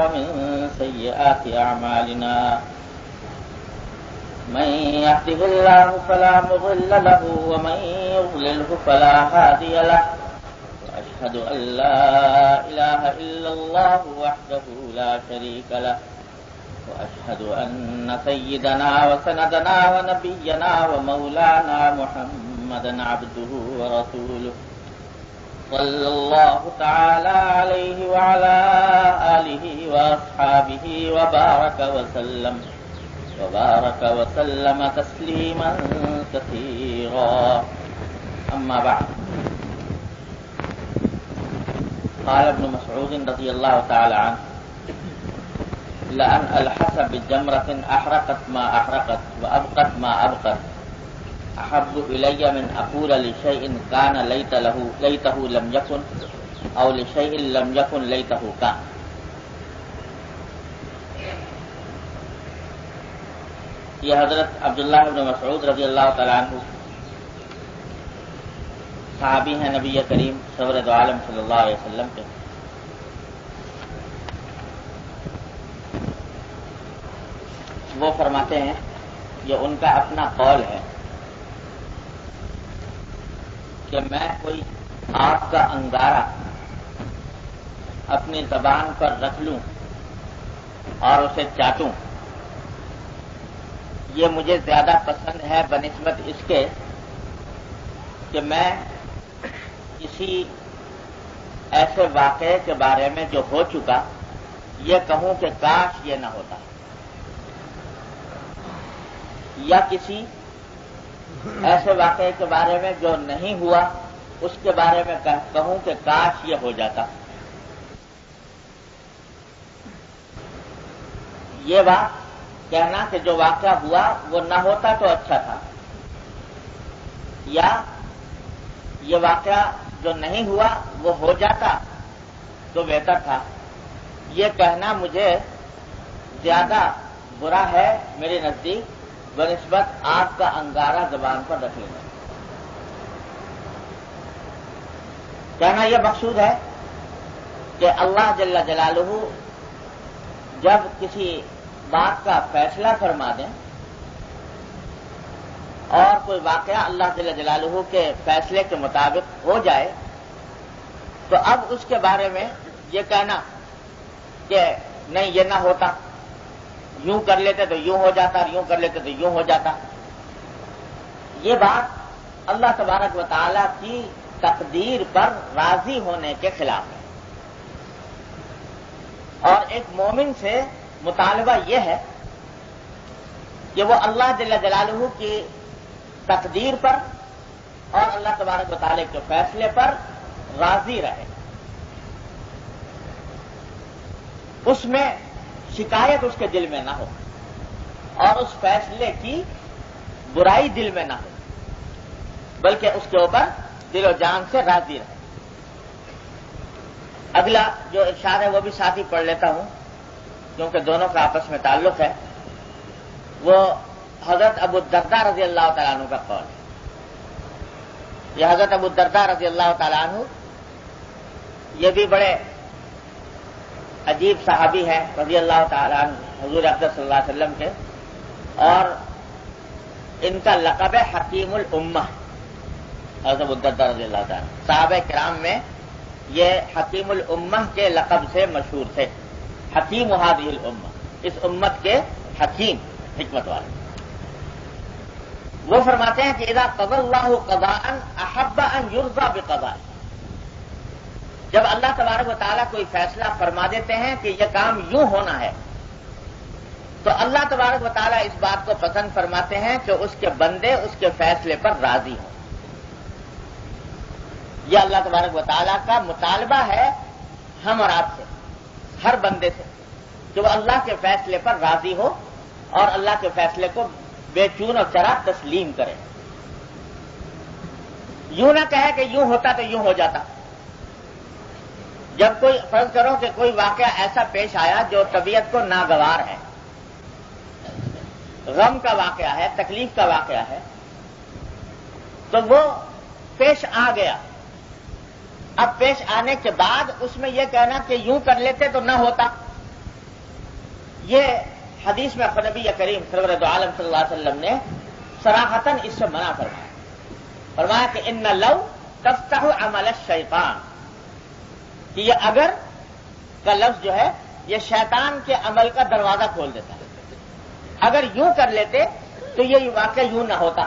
ومن سيئات أعمالنا من يهده الله فلا مضل له ومن يضلله فلا هادي له وأشهد أن لا إله إلا الله وحده لا شريك له وأشهد أن سيدنا وسندنا ونبينا ومولانا محمدا عبده ورسوله صلى الله تعالى عليه وعلى آله وأصحابه وبارك وسلم تسليما كثيرا أما بعد قال ابن مسعود رضي الله تعالى عنه لأن ألحس بجمرة أحرقت ما أحرقت وأبقت ما أبقت أحب إلي من أقول لشيء كان ليته لم يكن أو لشيء لم يكن ليته كان. یہ حضرت عبداللہ بن مسعود رضی اللہ تعالیٰ عنہ صحابی ہیں نبی کریم سرور دو عالم صلی اللہ علیہ وسلم کے. وہ فرماتے ہیں یہ ان کا اپنا قول ہے کہ میں کوئی آگ کا انگارہ اپنی زبان پر رکھ لوں اور اسے چاٹوں، یہ مجھے زیادہ پسند ہے بنسبت اس کے کہ میں کسی ایسے واقعے کے بارے میں جو ہو چکا یہ کہوں کہ کاش یہ نہ ہوتا، یا کسی ایسے واقعے کے بارے میں جو نہیں ہوا اس کے بارے میں کہوں کہ کاش یہ ہو جاتا. یہ بات کہنا کہ جو واقعہ ہوا وہ نہ ہوتا تو اچھا تھا، یا یہ واقعہ جو نہیں ہوا وہ ہو جاتا تو بہتر تھا، یہ کہنا مجھے زیادہ برا ہے میرے نزدیک بنسبت آگ کا انگارہ زبان پر رکھ لینا. کہنا یہ مقصود ہے کہ اللہ جل جلالہ جب کسی بات کا فیصلہ فرما دیں اور کوئی واقعہ اللہ جل جلالہ کے فیصلے کے مطابق ہو جائے تو اب اس کے بارے میں یہ کہنا کہ نہیں یہ نہ ہوتا، یوں کر لیتے تو یوں ہو جاتا، یوں کر لیتے تو یوں ہو جاتا، یہ بات اللہ تبارک و تعالی کی تقدیر پر راضی ہونے کے خلاف ہے. اور ایک مومن سے مطالبہ یہ ہے کہ وہ اللہ جل جلالہ کی تقدیر پر اور اللہ تبارک و تعالی کے فیصلے پر راضی رہے، اس میں شکایت اس کے دل میں نہ ہو اور اس فیصلے کی برائی دل میں نہ ہو، بلکہ اس کے اوپر دل و جان سے راضی رہے. اگلا جو ارشاد ہے وہ بھی ساتھ ہی پڑھ لیتا ہوں کیونکہ دونوں کا آپس میں تعلق ہے. وہ حضرت ابو الدرداء رضی اللہ تعالیٰ عنہ کا قول ہے. یہ حضرت ابو الدرداء رضی اللہ تعالیٰ عنہ یہ بھی بڑے عجیب صحابی ہیں رضی اللہ تعالیٰ عنہ حضور اقدس صلی اللہ علیہ وسلم کے، اور ان کا لقب ہے حکیم الامہ. حضرت ابو الدرداء رضی اللہ تعالیٰ عنہ صحابہ کرام میں یہ حکیم الامہ کے لقب سے مشہور تھے. حکیم هذه الامہ، اس امت کے حکیم، حکمت والے. وہ فرماتے ہیں کہ اذا قضى اللہ قضاء احب ان يرضى بقضاء، جب اللہ تبارک و تعالیٰ کوئی فیصلہ فرما دیتے ہیں کہ یہ کام یوں ہونا ہے تو اللہ تبارک و تعالیٰ اس بات کو پسند فرماتے ہیں کہ اس کے بندے اس کے فیصلے پر راضی ہوں. یہ اللہ تبارک و تعالیٰ کا مطالبہ ہے ہم اور آپ سے، ہر بندے سے، کہ وہ اللہ کے فیصلے پر راضی ہو اور اللہ کے فیصلے کو بے چون اور چرا تسلیم کرے. یوں نہ کہے کہ یوں ہوتا تو یوں ہو جاتا. جب کوئی فرض کرو کہ کوئی واقعہ ایسا پیش آیا جو طبیعت کو ناگوار ہے، غم کا واقعہ ہے، تکلیف کا واقعہ ہے، تو وہ پیش آ گیا. اب پیش آنے کے بعد اس میں یہ کہنا کہ یوں کر لیتے تو نہ ہوتا، یہ حدیث میں نبی کریم سرور دو عالم صلی اللہ علیہ وسلم نے صراحتاً اس سے منع فرمایا کہ ان لو تفتح عمل الشیطان، کہ یہ اگر کا لفظ جو ہے یہ شیطان کے عمل کا دروازہ کھول دیتا ہے. اگر یوں کر لیتے تو یہ واقعہ یوں نہ ہوتا.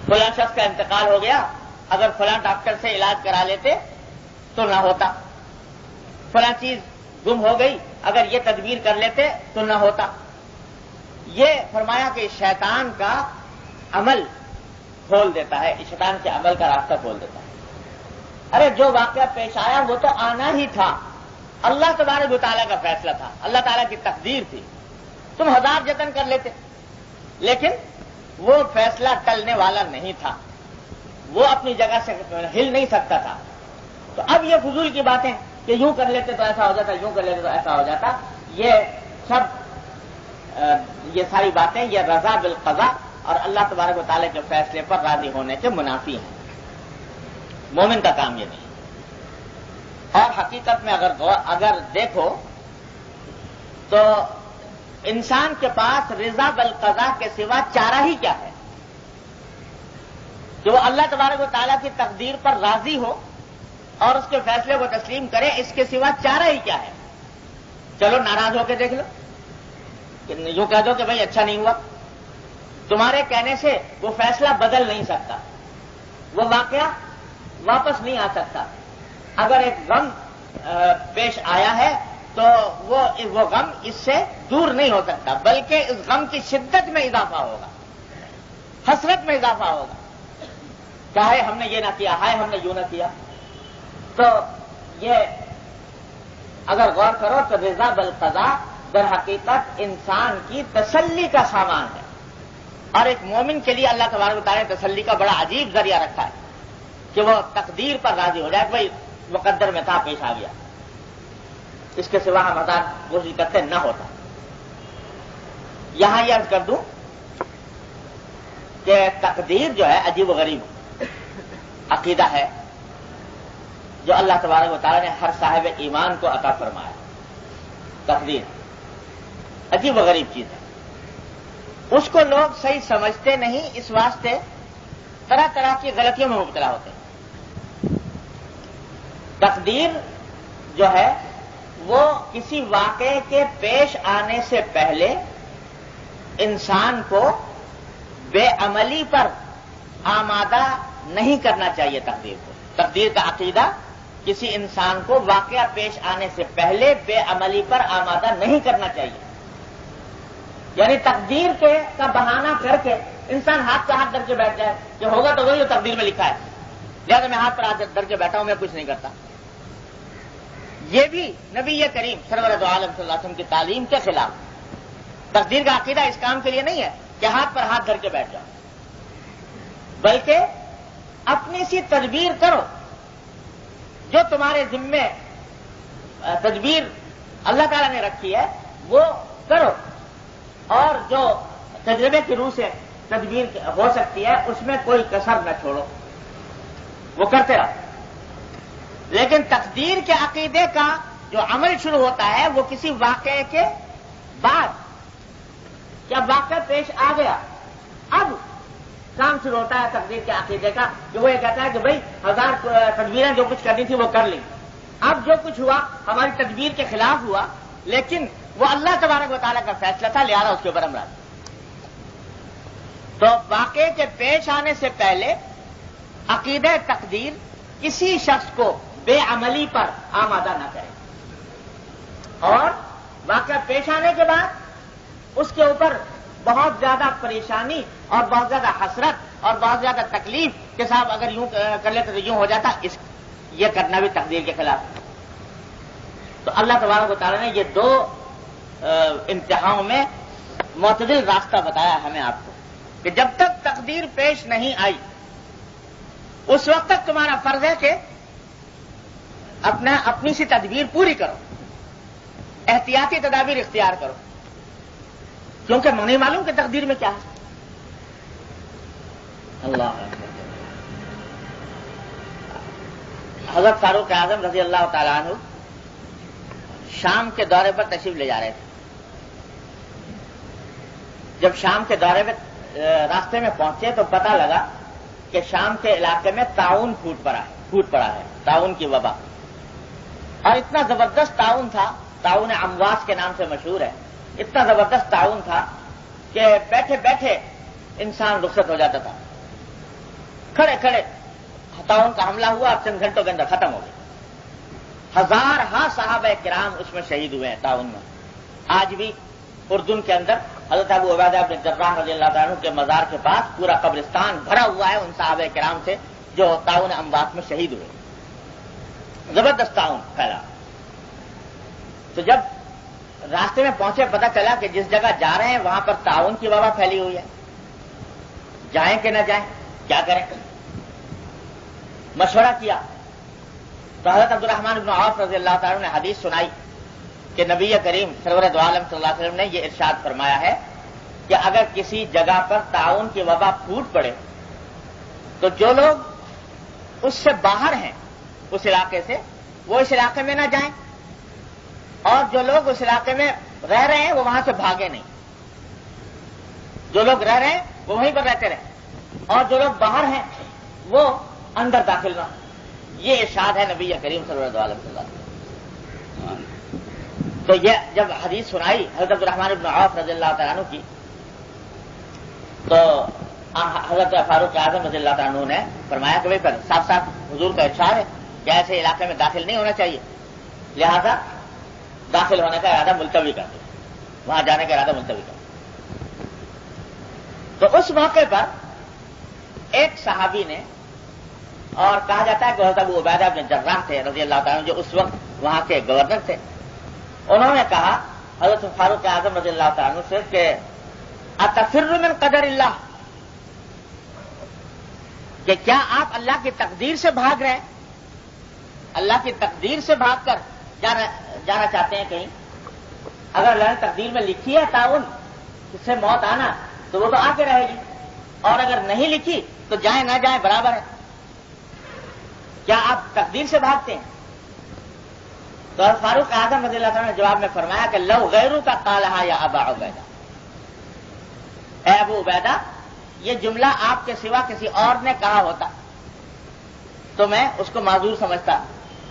فلاں شخص کا انتقال ہو گیا، اگر فلاں ڈاکٹر سے علاج کرا لیتے تو نہ ہوتا. فلاں چیز گم ہو گئی، اگر یہ تدبیر کر لیتے تو نہ ہوتا. یہ فرمایا کہ شیطان کا عمل کھول دیتا ہے، شیطان کے عمل کا راستہ کھول دیتا ہے. ارے جو واقعہ پیش آیا وہ تو آنا ہی تھا، اللہ تبارک و تعالیٰ کا فیصلہ تھا، اللہ تعالیٰ کی تقدیر تھی. تم ہزار جتن کر لیتے لیکن وہ فیصلہ ٹلنے والا نہیں تھا، وہ اپنی جگہ سے ہل نہیں سکتا تھا. تو اب یہ فضول کی باتیں کہ یوں کر لیتے تو ایسا ہو جاتا، یوں کر لیتے تو ایسا ہو جاتا، یہ ساری باتیں یہ رضا بالقضاء اور اللہ تبارک و تعالیٰ کے فیصلے پر راضی ہونے کے منافی ہیں. مومن کا کام یہ نہیں. اور حقیقت میں اگر دیکھو تو انسان کے پاس رضا بالقضاء کے سوا چارہ ہی کیا ہے کہ وہ اللہ تبارک و تعالیٰ کی تقدیر پر راضی ہو اور اس کے فیصلے کو تسلیم کرے. اس کے سوا چارہ ہی کیا ہے؟ چلو ناراض ہو کے دیکھ لو، یوں کہہ دو کہ بھائی اچھا نہیں ہوا. تمہارے کہنے سے وہ فیصلہ بدل نہیں سکتا، وہ واقعہ واپس نہیں آ سکتا. اگر ایک غم پیش آیا ہے تو وہ غم اس سے دور نہیں ہو سکتا، بلکہ اس غم کی شدت میں اضافہ ہوگا، حسرت میں اضافہ ہوگا. چاہے ہم نے یہ نہ کیا، ہائے ہم نے یوں نہ کیا. تو یہ اگر غور کرو تو رضا بالقضاء در حقیقت انسان کی تسلی کا سامان ہے. اور ایک مومن کے لیے اللہ تبارک و تعالیٰ نے تسلی کا بڑا عجیب ذریعہ رکھا ہے کہ وہ تقدیر پر راضی ہو جائے. بھائی مقدر میں تھا، پیش آ گیا، اس کے سوا ہم ہزار کوشش کرتے نہ ہوتا. یہاں یہ عرض کر دوں کہ تقدیر جو ہے عجیب و غریب عقیدہ ہے جو اللہ تبارک و تعالیٰ نے ہر صاحب ایمان کو عطا فرمایا. تقدیر عجیب و غریب چیز ہے، اس کو لوگ صحیح سمجھتے نہیں، اس واسطے طرح طرح کی غلطیوں میں مبتلا ہوتے ہیں. تقدیر جو ہے وہ کسی واقعے کے پیش آنے سے پہلے انسان کو بے عملی پر آمادہ نہیں کرنا چاہیے. تقدیر کا عقیدہ کسی انسان کو واقعہ پیش آنے سے پہلے بے عملی پر آمادہ نہیں کرنا چاہیے. یعنی تقدیر کا بہانہ کر کے انسان ہاتھ پہ ہاتھ دھر کے بیٹھ جائے کہ ہوگا تو وہی جو تقدیر میں لکھا ہے، لہٰذا میں ہاتھ پر ہاتھ دھر کے بیٹھا ہوں، میں کچھ نہیں کرتا. یہ بھی نبی کریم سرور دو عالم صلی اللہ علیہ وسلم کی تعلیم کے خلاف. تقدیر کا عقیدہ اس کام کے لیے نہیں ہے کہ ہاتھ پر ہاتھ دھر کے بیٹھ جاؤ، بلکہ اپنی سی تدبیر کرو. جو تمہارے ذمے تدبیر اللہ تعالیٰ نے رکھی ہے وہ کرو، اور جو تجربے کی روح سے تدبیر ہو سکتی ہے اس میں کوئی کسر نہ چھوڑو، وہ کرتے رہو. لیکن تقدیر کے عقیدے کا جو عمل شروع ہوتا ہے وہ کسی واقعے کے بعد. جب واقعہ پیش آ گیا اب کام شروع ہوتا ہے تقدیر کے عقیدے کا، کہ وہ یہ کہتا ہے کہ بھائی ہزار تدبیریں جو کچھ کرنی تھی وہ کر لی، اب جو کچھ ہوا ہماری تدبیر کے خلاف ہوا، لیکن وہ اللہ تبارک و تعالیٰ کا فیصلہ تھا، لہذا اس کے اوپر ہم راضی. تو واقعے کے پیش آنے سے پہلے عقیدہ تقدیر کسی شخص کو بے عملی پر آمادہ نہ کرے، اور واقعہ پیش آنے کے بعد اس کے اوپر بہت زیادہ پریشانی اور بہت زیادہ حسرت اور بہت زیادہ تکلیف کے ساتھ اگر یوں کر لیتے تو یوں ہو جاتا. یہ کرنا بھی تقدیر کے خلاف. تو اللہ تبارک و تعالیٰ نے یہ دو انتہاؤں میں معتدل راستہ بتایا ہمیں آپ کو کہ جب تک تقدیر پیش نہیں آئی اس وقت تک تمہارا فرض ہے کہ اپنی سی تدبیر پوری کرو، احتیاطی تدابیر اختیار کرو، کیونکہ نہیں معلوم کہ تقدیر میں کیا ہے. اللہ حضرت فاروق اعظم رضی اللہ تعالیٰ عنہ شام کے دورے پر تشریف لے جا رہے تھے. جب شام کے دورے میں راستے میں پہنچے تو پتہ لگا کہ شام کے علاقے میں طاعون پھوٹ پڑا ہے, طاعون کی وبا. اور اتنا زبردست طاعون تھا, طاعون امواس کے نام سے مشہور ہے. اتنا زبردست طاعون تھا کہ بیٹھے بیٹھے انسان رخصت ہو جاتا تھا. کھڑے کھڑے طاعون کا حملہ ہوا اور چند گھنٹوں کے اندر ختم ہو گیا. ہزارہا صحابہ کرام اس میں شہید ہوئے ہیں طاعون میں. آج بھی اردن کے اندر حضرت ابو عبیدہ بن جراح رضی اللہ تعالیٰ عنہ کے مزار کے پاس پورا قبرستان بھرا ہوا ہے ان صحابہ کرام سے جو طاعون امواس میں شہید ہوئے. زبردست طاعون پھیلا. تو جب راستے میں پہنچے پتہ چلا کہ جس جگہ جا رہے ہیں وہاں پر طاعون کی وبا پھیلی ہوئی ہے. جائیں کہ نہ جائیں, کیا کریں؟ مشورہ کیا تو حضرت عبد الرحمن بن عوف رضی اللہ تعالیٰ نے حدیث سنائی کہ نبی کریم سرور دو عالم صلی اللہ علیہ وسلم نے یہ ارشاد فرمایا ہے کہ اگر کسی جگہ پر طاعون کی وبا پھوٹ پڑے تو جو لوگ اس سے باہر ہیں اس علاقے سے وہ اس علاقے میں نہ جائیں, اور جو لوگ اس علاقے میں رہ رہے ہیں وہ وہاں سے بھاگے نہیں. جو لوگ رہ رہے ہیں وہ وہیں پر رہتے رہیں, اور جو لوگ باہر ہیں وہ اندر داخل نہ. یہ ارشاد ہے نبی کریم صلی اللہ علیہ وسلم. تو یہ جب حدیث سنائی حضرت عبد الرحمن بن عوف رضی اللہ تعالیٰ عنہ کی تو حضرت فاروق اعظم رضی اللہ تعالیٰ عنہ نے فرمایا کہ بھائی صاف صاف حضور کا ارشاد ہے کہ ایسے علاقے میں داخل نہیں ہونا چاہیے, لہذا داخل ہونے کا ارادہ ملتوی کر دو, وہاں جانے کا ارادہ ملتوی کر دو. تو اس موقع پر ایک صحابی نے, اور کہا جاتا ہے کہ حضرت ابو عبیدہ بن جراح تھے رضی اللہ تعالیٰ عنہ جو اس وقت وہاں کے گورنر تھے, انہوں نے کہا حضرت فاروق اعظم رضی اللہ تعالیٰ عنہ سے کہ اتفر من قدر اللہ, کہ کیا آپ اللہ کی تقدیر سے بھاگ رہے ہیں, اللہ کی تقدیر سے بھاگ کر جانا چاہتے ہیں کہیں؟ اگر اللہ نے تقدیر میں لکھی ہے طاعون اس سے موت آنا تو وہ تو آ کے رہے گی, اور اگر نہیں لکھی تو جائیں نہ جائیں برابر ہے. کیا آپ تقدیر سے بھاگتے ہیں؟ تو فاروق اعظم رضی اللہ تعالیٰ نے جواب میں فرمایا کہ لو غیرو کا قالہا یا ابا عبیدہ, اے ابو عبیدہ یہ جملہ آپ کے سوا کسی اور نے کہا ہوتا تو میں اس کو معذور سمجھتا,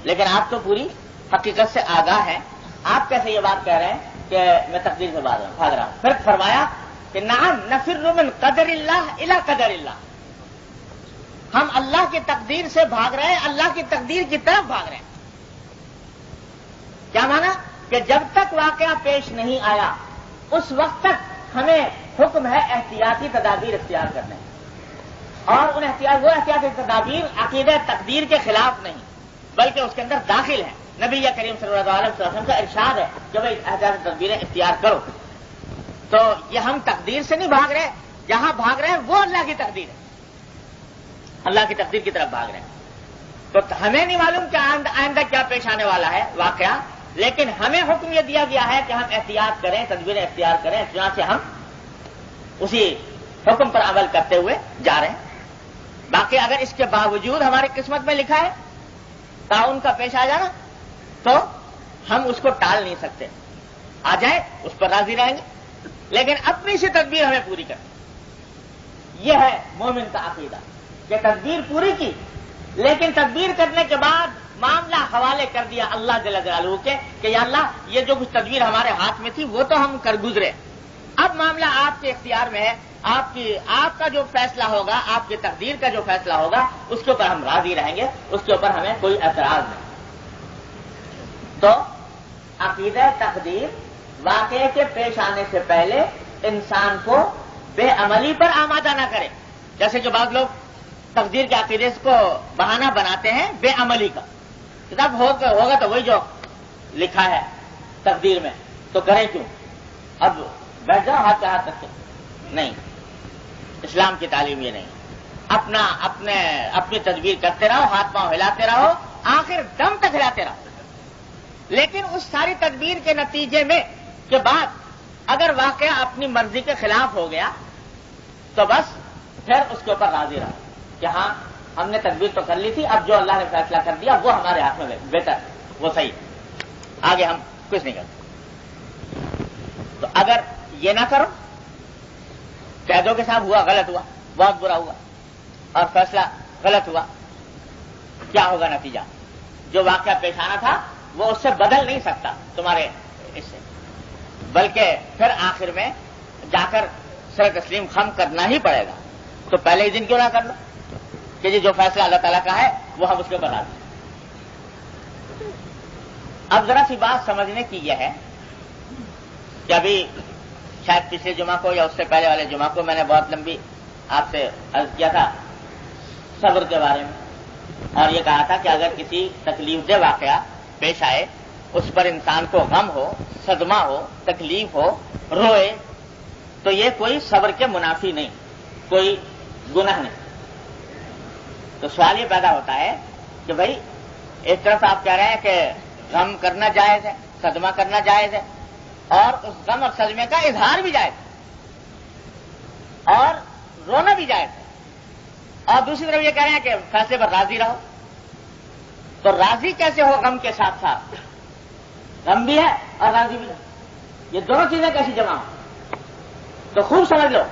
لیکن آپ تو پوری حقیقت سے آگاہ ہیں, آپ کیسے یہ بات کہہ رہے ہیں کہ میں تقدیر سے بھاگ رہا ہوں؟ پھر فرمایا کہ نعم نفر من قدر اللہ الی قدر اللہ, ہم اللہ کی تقدیر سے بھاگ رہے ہیں, اللہ کی تقدیر کی طرف بھاگ رہے ہیں. کیا مانا کہ جب تک واقعہ پیش نہیں آیا اس وقت تک ہمیں حکم ہے احتیاطی تدابیر اختیار کرنے, اور وہ احتیاطی تدابیر عقیدہ تقدیر کے خلاف نہیں بلکہ اس کے اندر داخل ہیں. نبی کریم صلی اللہ علیہ وسلم کا ارشاد ہے کہ بھائی احتیاطی تدابیریں اختیار کرو. تو یہ ہم تقدیر سے نہیں بھاگ رہے, جہاں بھاگ رہے ہیں وہ اللہ کی تقدیر ہے, اللہ کی تقدیر کی طرف بھاگ رہے ہیں. تو ہمیں نہیں معلوم کہ آئندہ کیا پیش آنے والا ہے واقعہ, لیکن ہمیں حکم یہ دیا گیا ہے کہ ہم احتیاط کریں, تدبیریں اختیار کریں, چنانچہ ہم اسی حکم پر عمل کرتے ہوئے جا رہے ہیں. باقی اگر اس کے باوجود ہماری قسمت میں لکھا ہے طاعون کا پیش آ جانا تو ہم اس کو ٹال نہیں سکتے, آ جائیں اس پر راضی رہیں گے, لیکن اپنی سی تدبیر ہمیں پوری کریں. یہ ہے مومن کا عقیدہ کہ تدبیر پوری کی, لیکن تدبیر کرنے کے بعد معاملہ حوالے کر دیا اللہ جل جلالہ کے کہ یا اللہ یہ جو کچھ تدبیر ہمارے ہاتھ میں تھی وہ تو ہم کر گزرے, اب معاملہ آپ کے اختیار میں ہے, آپ کا جو فیصلہ ہوگا, آپ کی تقدیر کا جو فیصلہ ہوگا اس کے اوپر ہم راضی رہیں گے, اس کے اوپر ہمیں کوئی اعتراض نہیں. تو عقیدہ تقدیر واقعے کے پیش آنے سے پہلے انسان کو بے عملی پر آمادہ نہ کرے. جیسے جو بعض لوگ تقدیر کے عقیدے کو بہانہ بناتے ہیں بے عملی کا, کتاب ہوگا تو وہی جو لکھا ہے تقدیر میں, تو کریں کیوں, اب بیٹھ جاؤ ہاتھ پہ ہاتھ رکھے. نہیں, اسلام کی تعلیم یہ نہیں. اپنی تدبیر کرتے رہو, ہاتھ پاؤں ہلاتے رہو, آخر دم تک ہلاتے رہو, لیکن اس ساری تدبیر کے نتیجے میں کے بعد اگر واقعہ اپنی مرضی کے خلاف ہو گیا تو بس پھر اس کے اوپر راضی رہو کہ ہاں ہم نے تدبیر تو کر لی تھی, اب جو اللہ نے فیصلہ کر دیا وہ ہمارے ہاتھ میں بہتر, وہ صحیح. آگے ہم کچھ نہیں کر سکتے. تو اگر یہ نہ کرو، کہہ دو کہ صاحب ہوا غلط ہوا، بہت برا ہوا اور فیصلہ غلط ہوا، کیا ہوگا نتیجہ؟ جو واقعہ پیش آنا تھا وہ اس سے بدل نہیں سکتا تمہارے اس سے، بلکہ پھر آخر میں جا کر سر تسلیم خم کرنا ہی پڑے گا. تو پہلے ہی دن کیوں نہ کر لو کہ جی جو فیصلہ اللہ تعالیٰ کا ہے وہ ہم اس کے بتا دیں. اب ذرا سی بات سمجھنے کی یہ ہے کہ ابھی شاید پچھلے جمعہ کو یا اس سے پہلے والے جمعہ کو میں نے بہت لمبی آپ سے عرض کیا تھا صبر کے بارے میں، اور یہ کہا تھا کہ اگر کسی تکلیف دہ واقعہ پیش آئے، اس پر انسان کو غم ہو، صدمہ ہو، تکلیف ہو، روئے، تو یہ کوئی صبر کے منافی نہیں، کوئی گناہ نہیں. تو سوال یہ پیدا ہوتا ہے کہ بھائی ایک طرف آپ کہہ رہے ہیں کہ غم کرنا جائز ہے، صدمہ کرنا جائز ہے، اور اس غم اور صدمے کا اظہار بھی جائز ہے اور رونا بھی جائز ہے، اور دوسری طرف یہ کہہ رہے ہیں کہ فیصلے پر راضی رہو. تو راضی کیسے ہو غم کے ساتھ ساتھ؟ غم بھی ہے اور راضی بھی ہے، یہ دونوں چیزیں کیسی جمع ہو؟ تو خوب سمجھ لو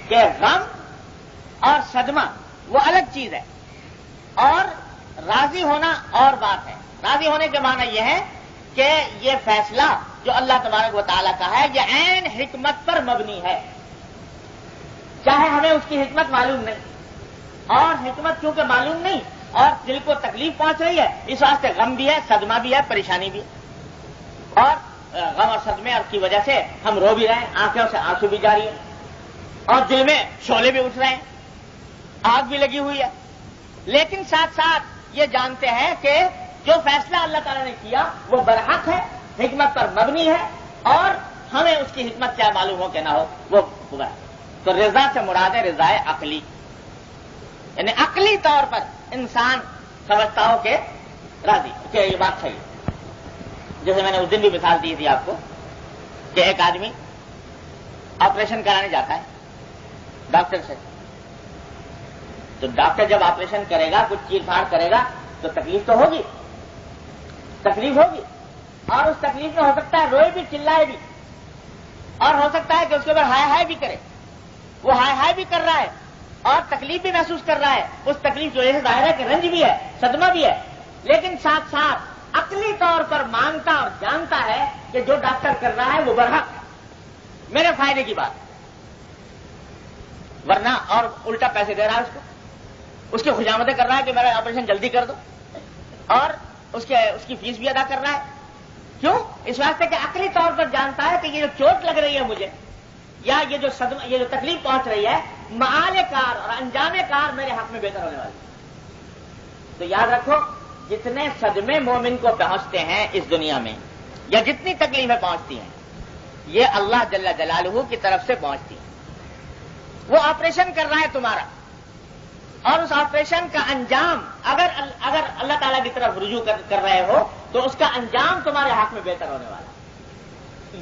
کہ غم اور صدمہ وہ الگ چیز ہے، اور راضی ہونا اور بات ہے. راضی ہونے کے معنی یہ ہے کہ یہ فیصلہ جو اللہ تبارک و تعالیٰ کا ہے یہ عین حکمت پر مبنی ہے، چاہے ہمیں اس کی حکمت معلوم نہیں، اور حکمت چونکہ معلوم نہیں اور دل کو تکلیف پہنچ رہی ہے، اس واسطے غم بھی ہے، صدمہ بھی ہے، پریشانی بھی ہے. اور غم اور صدمے کی وجہ سے ہم رو بھی رہے ہیں، آنکھوں سے آنسو بھی جاری ہے، اور دل میں شعلے بھی اٹھ رہے ہیں، آگ بھی لگی ہوئی ہے. لیکن ساتھ ساتھ یہ جانتے ہیں کہ جو فیصلہ اللہ تعالیٰ نے کیا وہ برحق ہے، حکمت پر مبنی ہے، اور ہمیں اس کی حکمت کیا معلوم ہو کہ نہ ہو وہ برا ہے. تو رضا سے مراد ہے رضا عقلی، یعنی عقلی طور پر انسان سمجھتا ہو کہ راضی کہ یہ بات صحیح ہے. جیسے میں نے اس دن بھی مثال دی تھی آپ کو کہ ایک آدمی آپریشن کرانے جاتا ہے ڈاکٹر سے، تو ڈاکٹر جب آپریشن کرے گا، کچھ چیر پھاڑ کرے گا تو تکلیف تو ہوگی، تکلیف ہوگی، اور اس تکلیف میں ہو سکتا ہے روئے بھی، چلائے بھی، اور ہو سکتا ہے کہ اس کے اوپر ہائے ہائے بھی کرے. وہ ہائے ہائے بھی کر رہا ہے اور تکلیف بھی محسوس کر رہا ہے. اس تکلیف کی وجہ سے ظاہر ہے کہ رنج بھی ہے، صدمہ بھی ہے، لیکن ساتھ ساتھ عقلی طور پر مانتا اور جانتا ہے کہ جو ڈاکٹر کر رہا ہے وہ برحق ہے، میرے فائدے کی بات، ورنہ اور الٹا پیسے دے رہا ہے اس کی خوشامدیں کر رہا ہے کہ میرا آپریشن جلدی کر دو، اور اس کی فیس بھی ادا کر رہا ہے. کیوں؟ اس واسطے کہ عقلی طور پر جانتا ہے کہ یہ جو چوٹ لگ رہی ہے مجھے، یا یہ جو صدمہ، یہ جو تکلیف پہنچ رہی ہے، معال کار اور انجام کار میرے حق میں بہتر ہونے والی. تو یاد رکھو، جتنے صدمے مومن کو پہنچتے ہیں اس دنیا میں، یا جتنی تکلیفیں پہنچتی ہیں، یہ اللہ جل جلالہ کی طرف سے پہنچتی ہیں. وہ آپریشن کر رہا ہے تمہارا، اور اس آپریشن کا انجام اگر اللہ تعالیٰ کی طرف رجوع کر رہے ہو تو اس کا انجام تمہارے حق میں بہتر ہونے والا ہے.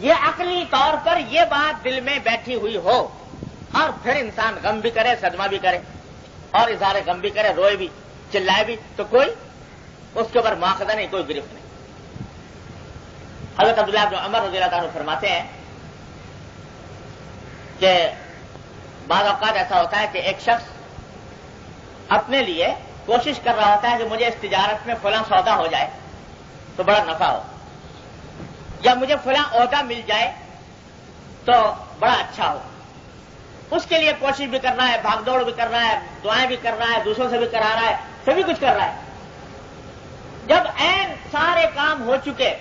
یہ عقلی طور پر یہ بات دل میں بیٹھی ہوئی ہو، اور پھر انسان غم بھی کرے، صدمہ بھی کرے، اور اظہار غم بھی کرے، روئے بھی، چلائے بھی، تو کوئی اس کے اوپر مواخذہ نہیں، کوئی گرفت نہیں. حضرت عبداللہ بن عمر رضی اللہ عنہ فرماتے ہیں کہ بعض اوقات ایسا ہوتا ہے کہ ایک شخص اپنے لیے کوشش کر رہا ہوتا ہے کہ مجھے اس تجارت میں فلاں سودا ہو جائے تو بڑا نفع ہو، یا مجھے فلاں عہدہ مل جائے تو بڑا اچھا ہو. اس کے لیے کوشش بھی کر رہا ہے، بھاگ دوڑ بھی کر رہا ہے، دعائیں بھی کر رہا ہے، دوسروں سے بھی کرا رہا ہے، سبھی کچھ کر رہا ہے. جب عین سارے کام ہو چکے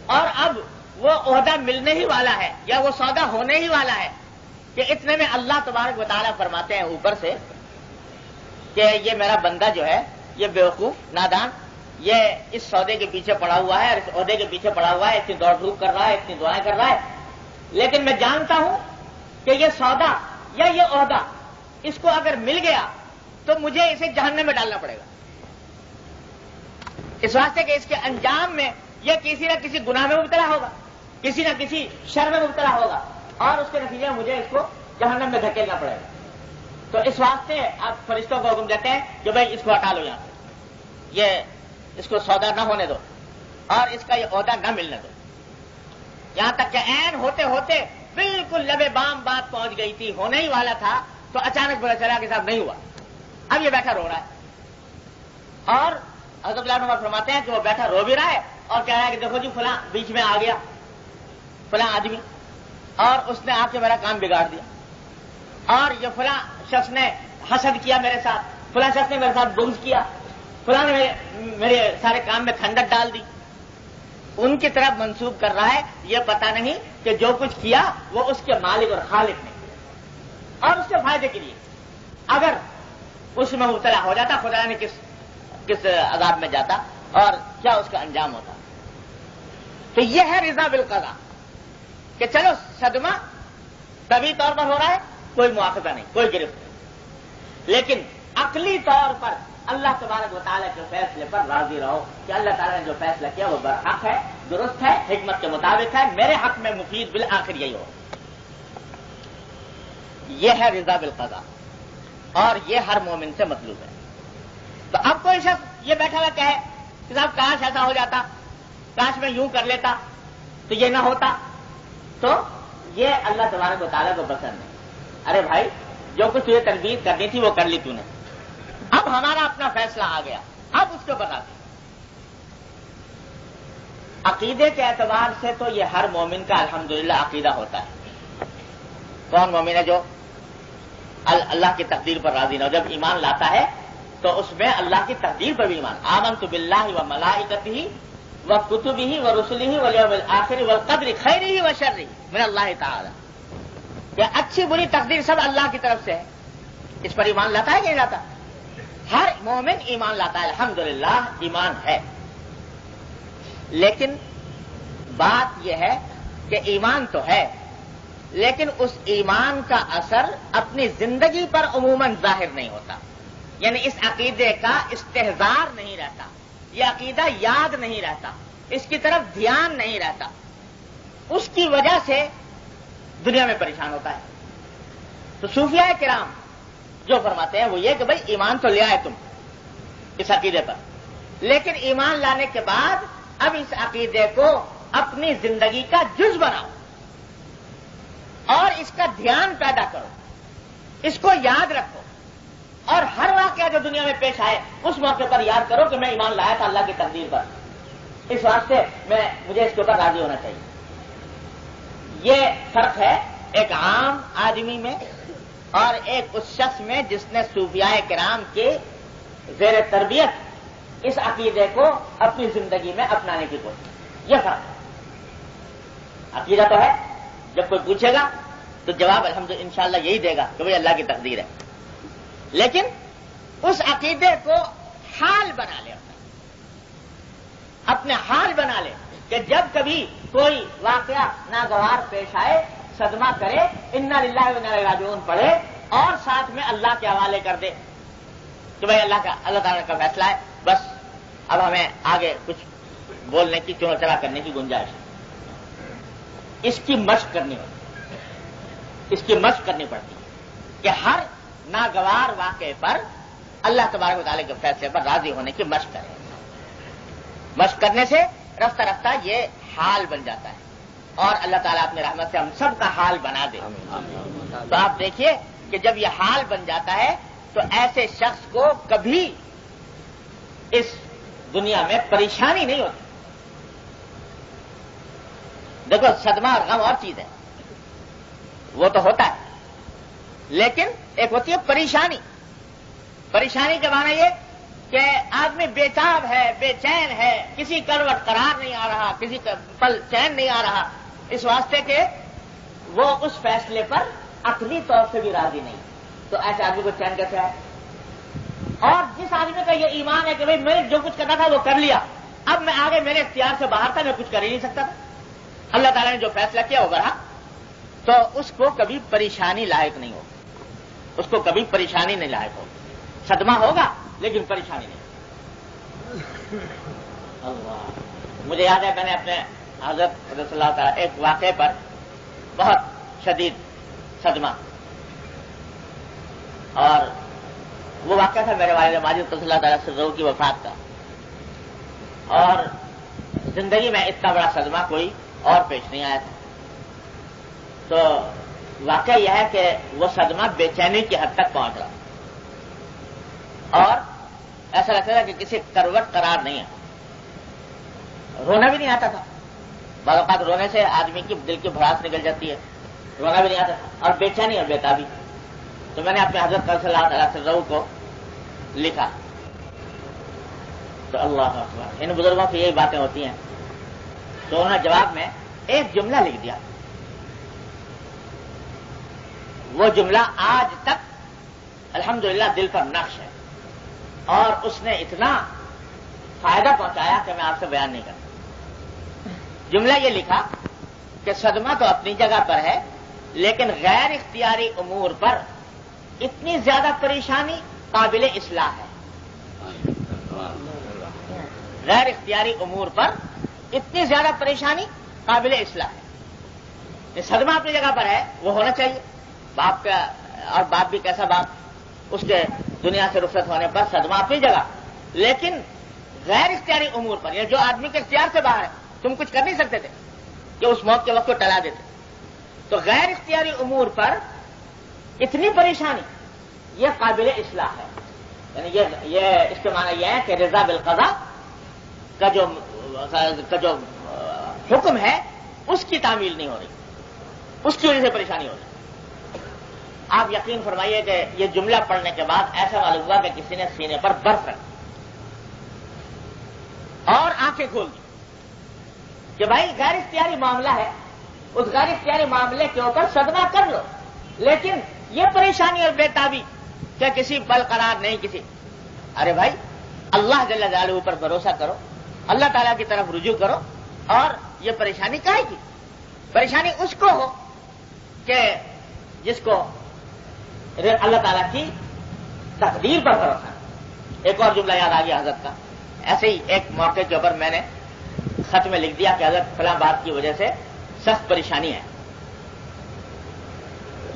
اور اب وہ عہدہ ملنے ہی والا ہے یا وہ سودا ہونے ہی والا ہے کہ اتنے میں اللہ تبارک و تعالیٰ فرماتے ہیں اوپر سے کہ یہ میرا بندہ جو ہے یہ بیوقوف نادان، یہ اس سودے کے پیچھے پڑا ہوا ہے اور اس عہدے کے پیچھے پڑا ہوا ہے، اتنی دوڑ دھوپ کر رہا ہے، اتنی دعائیں کر رہا ہے، لیکن میں جانتا ہوں کہ یہ سودا یا یہ عہدہ اس کو اگر مل گیا تو مجھے اسے جہنم میں ڈالنا پڑے گا، اس واسطے کہ اس کے انجام میں یہ کسی نہ کسی گناہ میں مبتلا ہوگا، کسی نہ کسی شر میں مبتلا ہوگا، اور اس کے نتیجے میں مجھے اس کو جہنم میں دھکیلنا پڑے گا. تو اس واسطے آپ فرشتوں کو حکم دیتے ہیں کہ بھائی اس کو ہٹا لو یہاں سے، یہ اس کو سودا نہ ہونے دو اور اس کا یہ عہدہ نہ ملنے دو. یہاں تک کہ عین ہوتے ہوتے بالکل لبے بام بات پہنچ گئی تھی، ہونے ہی والا تھا، تو اچانک پتا چلا کہ صاحب نہیں ہوا. اب یہ بیٹھا رو رہا ہے، اور حضرت عبداللہ بن عمر فرماتے ہیں کہ وہ بیٹھا رو بھی رہا ہے اور کہہ رہا ہے کہ دیکھو جی فلاں بیچ میں آ گیا، فلاں آدمی، اور اس نے آ کے میرا کام بگاڑ دیا، اور یہ فلاں شخص نے حسد کیا میرے ساتھ، فلاں شخص نے میرے ساتھ بغض کیا، فلاں نے میرے سارے کام میں کھنڈک ڈال دی. ان کی طرف منسوب کر رہا ہے، یہ پتہ نہیں کہ جو کچھ کیا وہ اس کے مالک اور خالق نے کیا اور اس کے فائدے کے لیے. اگر اس میں مبتلا ہو جاتا، خدا نے کس عذاب میں جاتا اور کیا اس کا انجام ہوتا. تو یہ ہے رضا بالقضاء کہ چلو صدمہ طبی طور پر ہو رہا ہے، کوئی مواخذہ نہیں، کوئی گرفت نہیں، لیکن عقلی طور پر اللہ تبارک و تعالیٰ کے فیصلے پر راضی رہو کہ اللہ تعالیٰ نے جو فیصلہ کیا وہ برحق ہے، درست ہے، حکمت کے مطابق ہے، میرے حق میں مفید بالآخر یہی ہو. یہ ہے رضا بالقضاء، اور یہ ہر مومن سے مطلوب ہے. تو اب کوئی شخص یہ بیٹھا ہوا کہے کہ صاحب کاش ایسا ہو جاتا، کاش میں یوں کر لیتا تو یہ نہ ہوتا، تو یہ اللہ تبارک و تعالیٰ کو پسند ہے. ارے بھائی، جو کچھ تجھے تنبیہ کرنی تھی وہ کر لی تو نے، اب ہمارا اپنا فیصلہ آ گیا، اب اس کو بتاتے. عقیدے کے اعتبار سے تو یہ ہر مومن کا الحمدللہ عقیدہ ہوتا ہے. کون مومن ہے جو اللہ کی تقدیر پر راضی نہ ہو؟ جب ایمان لاتا ہے تو اس میں اللہ کی تقدیر پر بھی ایمان. آمنت باللہ و ملائکتہ و کتبہ و رسلہ والیوم الآخر والقدر خیرہ و شرہ من اللہ تعالی. یہ اچھی بری تقدیر سب اللہ کی طرف سے ہے. اس پر ایمان لاتا ہے کہ نہیں لاتا؟ ہر مومن ایمان لاتا ہے، الحمدللہ ایمان ہے. لیکن بات یہ ہے کہ ایمان تو ہے، لیکن اس ایمان کا اثر اپنی زندگی پر عموماً ظاہر نہیں ہوتا. یعنی اس عقیدے کا استحضار نہیں رہتا، یہ عقیدہ یاد نہیں رہتا، اس کی طرف دھیان نہیں رہتا. اس کی وجہ سے دنیا میں پریشان ہوتا ہے. تو صوفیاء کرام جو فرماتے ہیں وہ یہ کہ بھئی ایمان تو لے آئے تم اس عقیدے پر، لیکن ایمان لانے کے بعد اب اس عقیدے کو اپنی زندگی کا جز بناؤ اور اس کا دھیان پیدا کرو، اس کو یاد رکھو، اور ہر واقعہ جو دنیا میں پیش آئے اس موقع پر یاد کرو کہ میں ایمان لایا تھا اللہ کی تقدیر پر، اس واسطے مجھے اس کے اوپر راضی ہونا چاہیے. یہ فرق ہے ایک عام آدمی میں اور ایک اس شخص میں جس نے صوفیاء کرام کے زیر تربیت اس عقیدے کو اپنی زندگی میں اپنانے کی کوشش. یہ فرق ہے. عقیدہ تو ہے، جب کوئی پوچھے گا تو جواب الحمدللہ انشاءاللہ یہی دے گا کہ بھئی اللہ کی تقدیر ہے، لیکن اس عقیدے کو حال بنا لے، اپنے حال بنا لے کہ جب کبھی کوئی واقعہ ناگوار پیش آئے، صدمہ کرے، انا للہ و انا الیہ راجعون پڑھے اور ساتھ میں اللہ کے حوالے کر دے کہ بھائی اللہ تعالیٰ کا فیصلہ ہے، بس اب ہمیں آگے کچھ بولنے کی چوڑ چڑھا کرنے کی گنجائش ہے. اس کی مشق کرنی ہوتی، اس کی مشق کرنی پڑتی کہ ہر ناگوار واقعے پر اللہ تبارک و تعالیٰ کے فیصلے پر راضی ہونے کی مشق کریں. مشق کرنے سے رفتہ رفتہ یہ حال بن جاتا ہے اور اللہ تعالیٰ اپنی رحمت سے ہم سب کا حال بنا دے. تو آپ دیکھیے کہ جب یہ حال بن جاتا ہے تو ایسے شخص کو کبھی اس دنیا میں پریشانی نہیں ہوتی. دیکھو صدمہ اور غم اور چیز ہے، وہ تو ہوتا ہے، لیکن ایک ہوتی ہے پریشانی. پریشانی کا معنی یہ کہ آدمی بے تاب ہے، بے چین ہے، کسی کروٹ قرار نہیں آ رہا، کسی پل چین نہیں آ رہا، اس واسطے کہ وہ اس فیصلے پر عقلی طور سے بھی راضی نہیں. تو ایسے آدمی کو چین کیسے ہے؟ اور جس آدمی کا یہ ایمان ہے کہ بھئی میں جو کچھ کرنا تھا وہ کر لیا، اب میں آگے میرے اختیار سے باہر تھا، میں کچھ کر ہی نہیں سکتا تھا، اللہ تعالیٰ نے جو فیصلہ کیا وہ برحق، تو اس کو کبھی پریشانی لاحق نہیں ہوگی، اس کو کبھی پریشانی نہیں لاحق ہوگی. صدمہ ہوگا لیکن پریشانی نہیں. اللہ، مجھے یاد ہے میں نے اپنے حضرت رسول اللہ تعالیٰ ایک واقعے پر بہت شدید صدمہ، اور وہ واقعہ تھا میرے والد ماجد رسول اللہ تعالیٰ سرور کی وفات کا. اور زندگی میں اتنا بڑا صدمہ کوئی اور پیش نہیں آیا تھا. تو واقعہ یہ ہے کہ وہ صدمہ بے چینی کی حد تک پہنچ رہا اور ایسا لگتا تھا کہ کسی کروٹ قرار نہیں ہے. رونا بھی نہیں آتا تھا. بعض اوقات رونے سے آدمی کی دل کی بھڑاس نکل جاتی ہے. رونا بھی نہیں آتا تھا اور بے چینی اور بےتابی. تو میں نے اپنے حضرت صلی اللہ علیہ وسلم کو لکھا. تو اللہ اکبر، ان بزرگوں کی یہی باتیں ہوتی ہیں. تو انہوں نے جواب میں ایک جملہ لکھ دیا. وہ جملہ آج تک الحمدللہ دل پر نقش ہے اور اس نے اتنا فائدہ پہنچایا کہ میں آپ سے بیان نہیں کرتا. جملہ یہ لکھا کہ صدمہ تو اپنی جگہ پر ہے، لیکن غیر اختیاری امور پر اتنی زیادہ پریشانی قابل اصلاح ہے. غیر اختیاری امور پر اتنی زیادہ پریشانی قابل اصلاح ہے. صدمہ اپنی جگہ پر ہے، وہ ہونا چاہیے. باپ کا، اور باپ بھی کیسا باپ، اس کے دنیا سے رخصت ہونے پر صدمہ اپنی جگہ، لیکن غیر اختیاری امور پر، یہ جو آدمی کے اختیار سے باہر ہے، تم کچھ کر نہیں سکتے تھے کہ اس موت کے وقت کو ٹلا دیتے. تو غیر اختیاری امور پر اتنی پریشانی یہ قابل اصلاح ہے. یعنی یہ اس کے معنی یہ ہے کہ رضا بالقضاء کا جو حکم ہے اس کی تعمیل نہیں ہو رہی، اس کی وجہ سے پریشانی ہو رہی. آپ یقین فرمائیے کہ یہ جملہ پڑھنے کے بعد ایسا معلوم ہوا کہ کسی نے سینے پر برف رکھ اور آنکھیں کھول دی کہ بھائی غیر اختیاری معاملہ ہے، اس غیر اختیاری معاملے کے اوپر صدمہ کر لو، لیکن یہ پریشانی اور بےتابی کہ کسی پل قرار نہیں کسی. ارے بھائی اللہ جل جلالہ پر بھروسہ کرو، اللہ تعالیٰ کی طرف رجوع کرو. اور یہ پریشانی کاہے کی؟ پریشانی اس کو ہو کہ جس کو اللہ تعالیٰ کی تقدیر پر بھروسہ. ایک اور جملہ یاد آ گیا حضرت کا. ایسے ہی ایک موقع کے اوپر میں نے خط میں لکھ دیا کہ حضرت فلاں بات کی وجہ سے سخت پریشانی ہے.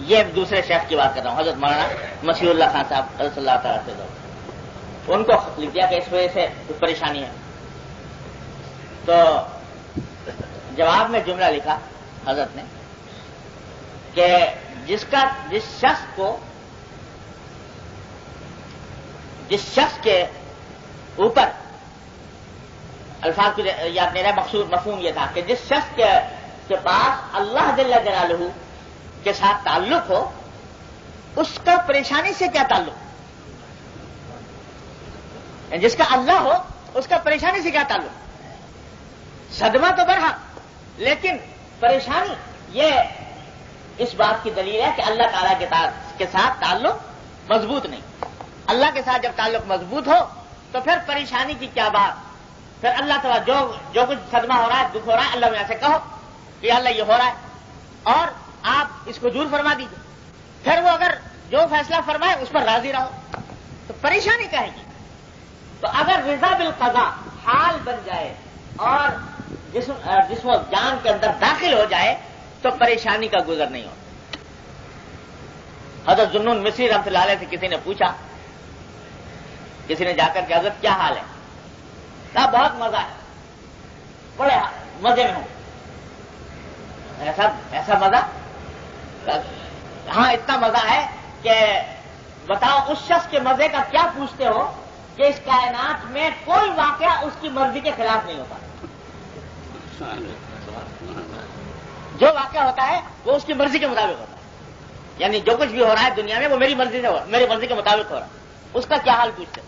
یہ دوسرے شیخ کی بات کر رہا ہوں، حضرت مولانا مسیح اللہ خان صاحب صلی اللہ تعالیٰ سے. ان کو خط لکھ دیا کہ اس وجہ سے پریشانی ہے. تو جواب میں جملہ لکھا حضرت نے کہ جس شخص کے اوپر الفاظ کو یاد نہیں رہا، مفہوم یہ تھا کہ جس شخص کے پاس اللہ جل جلالہ کے ساتھ تعلق ہو، اس کا پریشانی سے کیا تعلق؟ جس کا اللہ ہو اس کا پریشانی سے کیا تعلق؟ صدمہ تو برحق، لیکن پریشانی یہ اس بات کی دلیل ہے کہ اللہ تعالیٰ کے ساتھ تعلق مضبوط نہیں. اللہ کے ساتھ جب تعلق مضبوط ہو تو پھر پریشانی کی کیا بات. پھر اللہ تعالیٰ جو کچھ صدمہ ہو رہا ہے، دکھ ہو رہا ہے، اللہ میں سے کہو کہ اللہ یہ ہو رہا ہے اور آپ اس کو دور فرما دیجیے. پھر وہ اگر جو فیصلہ فرمائے اس پر راضی رہو، تو پریشانی کہے گی. تو اگر رضا بالقضاء حال بن جائے اور جسم و جان کے اندر داخل ہو جائے تو پریشانی کا گزر نہیں ہوتا. حضرت ذوالنون مصری رحمۃ اللہ علیہ سے کسی نے پوچھا، کسی نے جا کر کہ حضرت کیا حال ہے؟ کہا بہت مزہ ہے، بڑے مزے میں ہوں. ایسا مزہ؟ ہاں اتنا مزہ ہے کہ بتاؤ اس شخص کے مزے کا کیا پوچھتے ہو کہ اس کائنات میں کوئی واقعہ اس کی مرضی کے خلاف نہیں ہوتا. جو واقعہ ہوتا ہے وہ اس کی مرضی کے مطابق ہوتا ہے. یعنی جو کچھ بھی ہو رہا ہے دنیا میں وہ میری مرضی کے مطابق ہو رہا ہے. اس کا کیا حال پوچھتے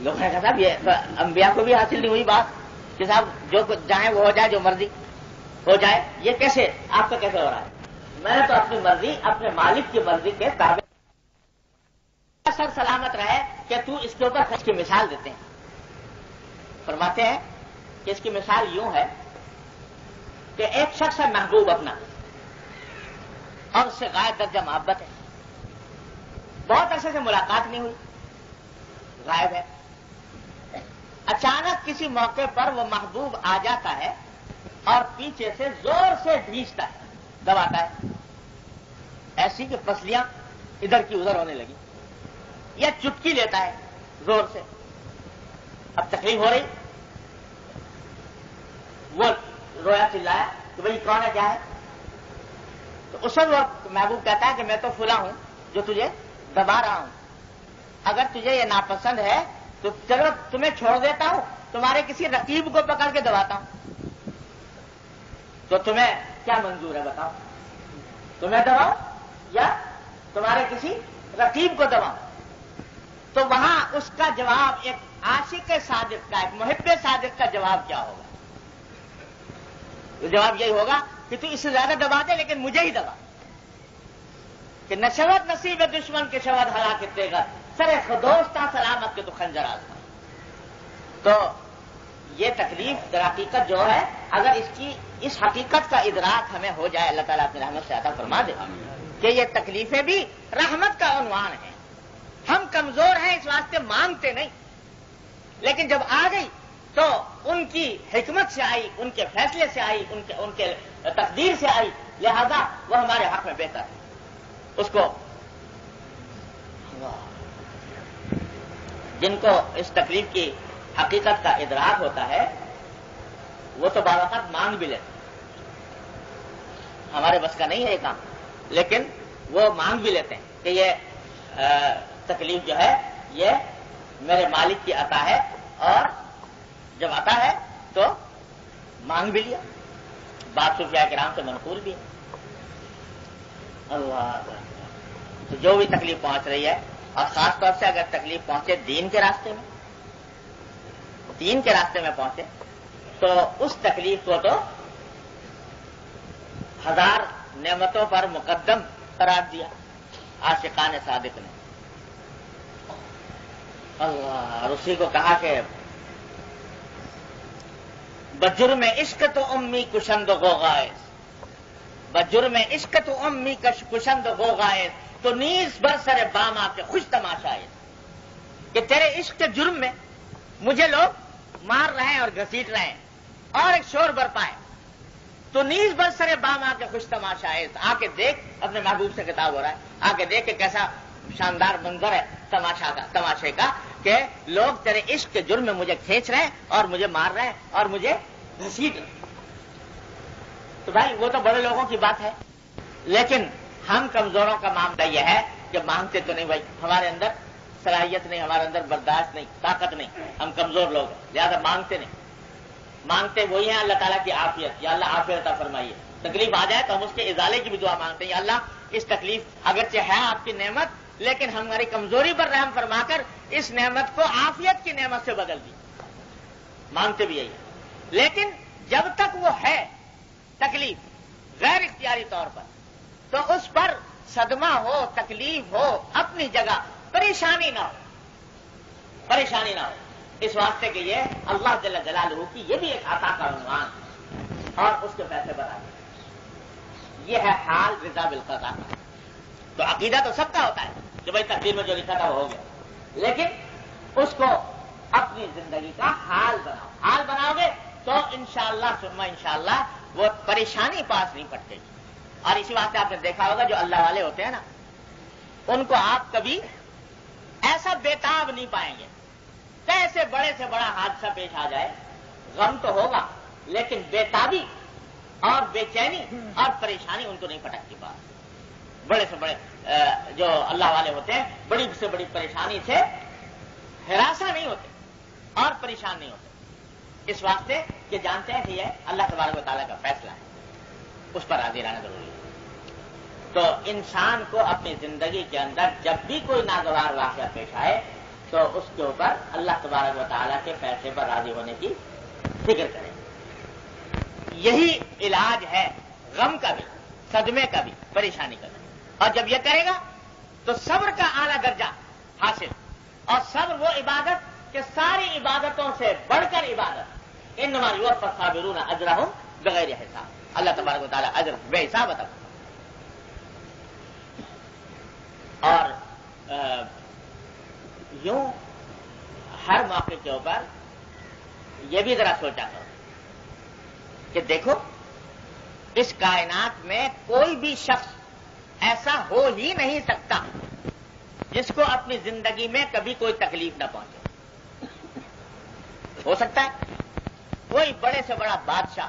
لوگ نے کہا صاحب یہ انبیاء کو بھی حاصل نہیں ہوئی بات کہ صاحب جو کچھ چاہیں وہ ہو جائے، جو مرضی ہو جائے. یہ کیسے آپ کا کیسے ہو رہا ہے؟ میں تو اپنی مرضی اپنے مالک کی مرضی کے تابع. سر سلامت رہے کہ تو اس کے اوپر اس کی مثال دیتے ہیں. فرماتے ہیں کہ اس کی مثال یوں ہے کہ ایک شخص ہے محبوب اپنا اور اس سے غائب درجہ محبت ہے. بہت عرصے سے ملاقات نہیں ہوئی، غائب ہے. اچانک کسی موقع پر وہ محبوب آ جاتا ہے اور پیچھے سے زور سے بھیجتا ہے، دباتا ہے، ایسی کہ پسلیاں ادھر کی ادھر ہونے لگی. یا چٹکی لیتا ہے زور سے. اب تکلیف ہو رہی، وہ رویا چلایا کہ بھئی کون ہے کیا ہے؟ تو اس وقت محبوب کہتا ہے کہ میں تو فلاں ہوں جو تجھے دبا رہا ہوں، اگر تجھے یہ ناپسند ہے تو چلو تمہیں چھوڑ دیتا ہوں، تمہارے کسی رقیب کو پکڑ کے دباتا ہوں، تو تمہیں کیا منظور ہے بتاؤ؟ تمہیں دباؤ یا تمہارے کسی رقیب کو دباؤ؟ تو وہاں اس کا جواب ایک عاشق صادق کا، ایک محب صادق کا جواب کیا ہوگا؟ جواب یہی ہوگا کہ تو اس سے زیادہ دبا دے لیکن مجھے ہی دبا، کہ نشوت نصیب دشمن کے شود ہلاکت دے گا، سر خدوستہ سلامت کے تو خنجر آزما۔ تو یہ تکلیف در حقیقت جو ہے، اگر اس حقیقت کا ادراک ہمیں ہو جائے، اللہ تعالیٰ اپنی رحمت سے عطا فرما دے کہ یہ تکلیفیں بھی رحمت کا عنوان ہیں۔ ہم کمزور ہیں اس واسطے مانگتے نہیں، لیکن جب آ گئی تو ان کی حکمت سے آئی، ان کے فیصلے سے آئی، ان کے تقدیر سے آئی، لہذا وہ ہمارے حق میں بہتر ہے۔ اس کو جن کو اس تکلیف کی حقیقت کا ادراک ہوتا ہے وہ تو بعض اوقات مانگ بھی لیتے، ہمارے بس کا نہیں ہے یہ کام، لیکن وہ مانگ بھی لیتے ہیں کہ یہ تکلیف جو ہے یہ میرے مالک کی عطا ہے، اور جب عطا ہے تو مانگ بھی لیا۔ بات صوفیاء کرام سے منقول بھی ہے۔ اللہ تو جو بھی تکلیف پہنچ رہی ہے، اور خاص طور سے اگر تکلیف پہنچے دین کے راستے میں، دین کے راستے میں پہنچے، تو اس تکلیف کو تو ہزار نعمتوں پر مقدم قرار دیا عاشقان صادق نے۔ اللہ، اور اسی کو کہا کہ بجرم عشق تو امی کشند غوغائز، بجرم عشق تو امی کشند غوغائز، تو نیز برسر باما کے خوش تماشائے، کہ تیرے عشق کے جرم میں مجھے لوگ مار رہے ہیں اور گھسیٹ رہے ہیں اور ایک شور برپا ہے، تو نیز برسر باما کے خوش تماشائے، آ کے دیکھ، اپنے محبوب سے خطاب ہو رہا ہے، آ کے دیکھ کہ کیسا شاندار منظر ہے تماشے کا، کہ لوگ تیرے عشق کے جرم میں مجھے کھینچ رہے ہیں اور مجھے مار رہے ہیں اور مجھے گھسیٹ رہے ہیں۔ تو بھائی وہ تو بڑے لوگوں کی بات ہے، لیکن ہم کمزوروں کا معاملہ یہ ہے کہ مانگتے تو نہیں بھائی، ہمارے اندر صلاحیت نہیں، ہمارے اندر برداشت نہیں، طاقت نہیں، ہم کمزور لوگ ہیں، لہٰذا مانگتے نہیں۔ مانگتے وہی ہیں اللہ تعالیٰ کی عافیت، یا اللہ عافیت عطا فرمائیے۔ تکلیف آ جائے تو ہم اس کے ازالے کی بھی دعا مانگتے ہیں، یا اللہ اس تکلیف اگرچہ ہے آپ کی نعمت، لیکن ہماری کمزوری پر رحم فرما کر اس نعمت کو عافیت کی نعمت سے بدل دی۔ مانگتے بھی یہی ہے، لیکن جب تک وہ ہے تکلیف غیر اختیاری طور پر، تو اس پر صدمہ ہو، تکلیف ہو، اپنی جگہ پریشانی نہ ہو، پریشانی نہ ہو، اس واسطے کہ یہ اللہ جل جلالہ کی یہ بھی ایک عطا کا عنوان ہے اور اس کے پیسے بتا دیں۔ یہ ہے حال رضا بالقضاء کا۔ تو عقیدہ تو سب کا ہوتا ہے کہ بھائی تقدیر میں جو لکھا تھا وہ ہو گیا، لیکن اس کو اپنی زندگی کا حال بناؤ۔ حال بناؤ گے تو انشاءاللہ ثم انشاءاللہ وہ پریشانی پاس نہیں پٹے گی۔ اور اسی واسطے آپ نے دیکھا ہوگا جو اللہ والے ہوتے ہیں نا، ان کو آپ کبھی ایسا بےتاب نہیں پائیں گے، کیسے بڑے سے بڑا حادثہ پیش آ جائے، غم تو ہوگا لیکن بےتابی اور بے چینی اور پریشانی ان کو نہیں پٹکتی بات۔ بڑے سے بڑے جو اللہ والے ہوتے ہیں، بڑی سے بڑی پریشانی سے ہراساں نہیں ہوتے اور پریشان نہیں ہوتے، اس واسطے کہ جانتے ہیں کہ یہ اللہ تبارک و تعالیٰ کا فیصلہ ہے، اس پر راضی رہنا ضروری ہے۔ تو انسان کو اپنی زندگی کے اندر جب بھی کوئی ناگوار واقعہ پیش آئے تو اس کے اوپر اللہ تبارک و تعالیٰ کے فیصلے پر راضی ہونے کی فکر کرے۔ یہی علاج ہے غم کا بھی، صدمے کا بھی، پریشانی کا بھی۔ اور جب یہ کرے گا تو صبر کا اعلیٰ درجہ حاصل، اور صبر وہ عبادت کہ ساری عبادتوں سے بڑھ کر عبادت، انما یوفی الصابرون اجرہم بغیر حساب، اللہ تبارک و تعالیٰ اجر بے حساب عطا کرتا۔ اور یوں ہر موقع کے اوپر یہ بھی ذرا سوچا کرو کہ دیکھو اس کائنات میں کوئی بھی شخص ایسا ہو ہی نہیں سکتا جس کو اپنی زندگی میں کبھی کوئی تکلیف نہ پہنچے۔ ہو سکتا ہے کوئی بڑے سے بڑا بادشاہ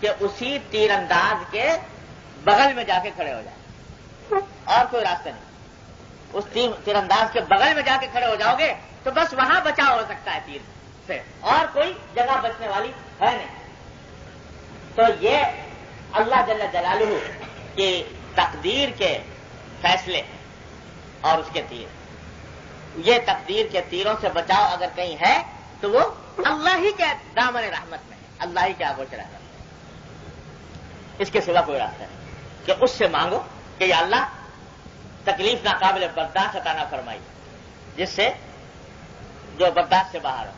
کہ اسی تیر انداز کے بغل میں جا کے کھڑے ہو جائیں، اور کوئی راستہ نہیں۔ اس تیر انداز کے بغل میں جا کے کھڑے ہو جاؤ گے تو بس وہاں بچاؤ ہو سکتا ہے تیر سے، اور کوئی جگہ بچنے والی ہے نہیں۔ تو یہ اللہ جل جلالہ کی تقدیر کے فیصلے اور اس کے تیر، یہ تقدیر کے تیروں سے بچاؤ اگر کہیں ہے تو وہ اللہ ہی کے دامن رحمت میں ہے، اللہ ہی کے آغوش رحمت میں۔ اس کے سوا کوئی راستہ نہیں کہ اس سے مانگو کہ یا اللہ تکلیف ناقابل برداشت عطا نہ فرمائی، جس سے جو برداشت سے باہر ہو،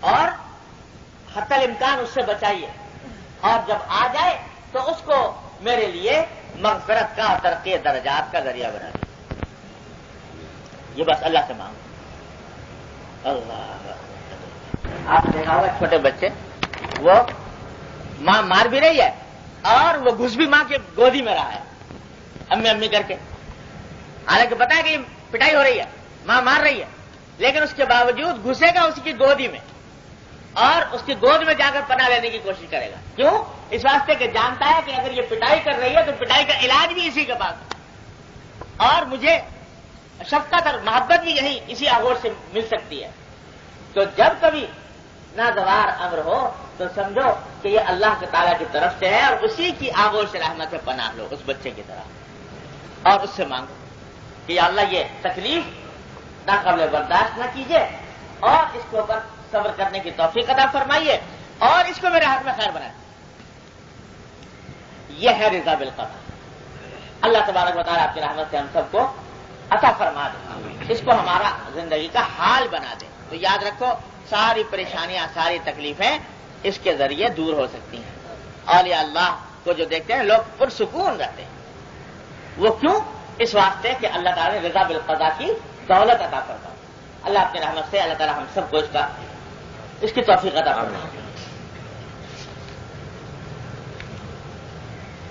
اور حتی الامکان اس سے بچائیے، اور جب آ جائے تو اس کو میرے لیے مغفرت کا اور ترقی درجات کا ذریعہ بنا دیں۔ یہ بس اللہ سے مانگو۔ اللہ آپ نے دیکھا ہوگا چھوٹے بچے، وہ ماں مار بھی رہی ہے اور وہ گھس بھی ماں کے گودی میں رہا ہے، امی امی کر کے، حالانکہ پتا ہے کہ یہ پٹائی ہو رہی ہے، ماں مار رہی ہے، لیکن اس کے باوجود گھسے گا اس کی گودی میں اور اس کی گود میں جا کر پناہ لینے کی کوشش کرے گا۔ کیوں؟ اس واسطے کہ جانتا ہے کہ اگر یہ پٹائی کر رہی ہے تو پٹائی کا علاج بھی اسی کے پاس ہے، اور مجھے شفقت اور محبت بھی یہی اسی آغوش سے مل سکتی ہے۔ تو جب کبھی ناگوار امر ہو تو سمجھو کہ یہ اللہ کے تعالیٰ کی طرف سے ہے، اور اسی کی آغوش رحمت سے پناہ لو اس بچے کی طرح، اور اس سے مانگو کہ یا اللہ یہ تکلیف ناقابل برداشت نہ کیجیے، اور اس کے اوپر صبر کرنے کی توفیق عطا فرمائیے، اور اس کو میرے حق میں خیر بنائے۔ یہ ہے رضا بالقضاء۔ اللہ تبارک و تعالیٰ آپ کی رحمت سے ہم سب کو عطا فرما دے، اس کو ہمارا زندگی کا حال بنا دے۔ تو یاد رکھو ساری پریشانیاں، ساری تکلیفیں اس کے ذریعے دور ہو سکتی ہیں۔ اولیاء اللہ کو جو دیکھتے ہیں لوگ پرسکون رہتے ہیں، وہ کیوں؟ اس واسطے کہ اللہ تعالیٰ نے رضا بالقضاء کی دولت عطا فرما۔ اللہ اپنی رحمت سے اللہ تعالیٰ ہم سب کو اس کی توفیق عطا فرما۔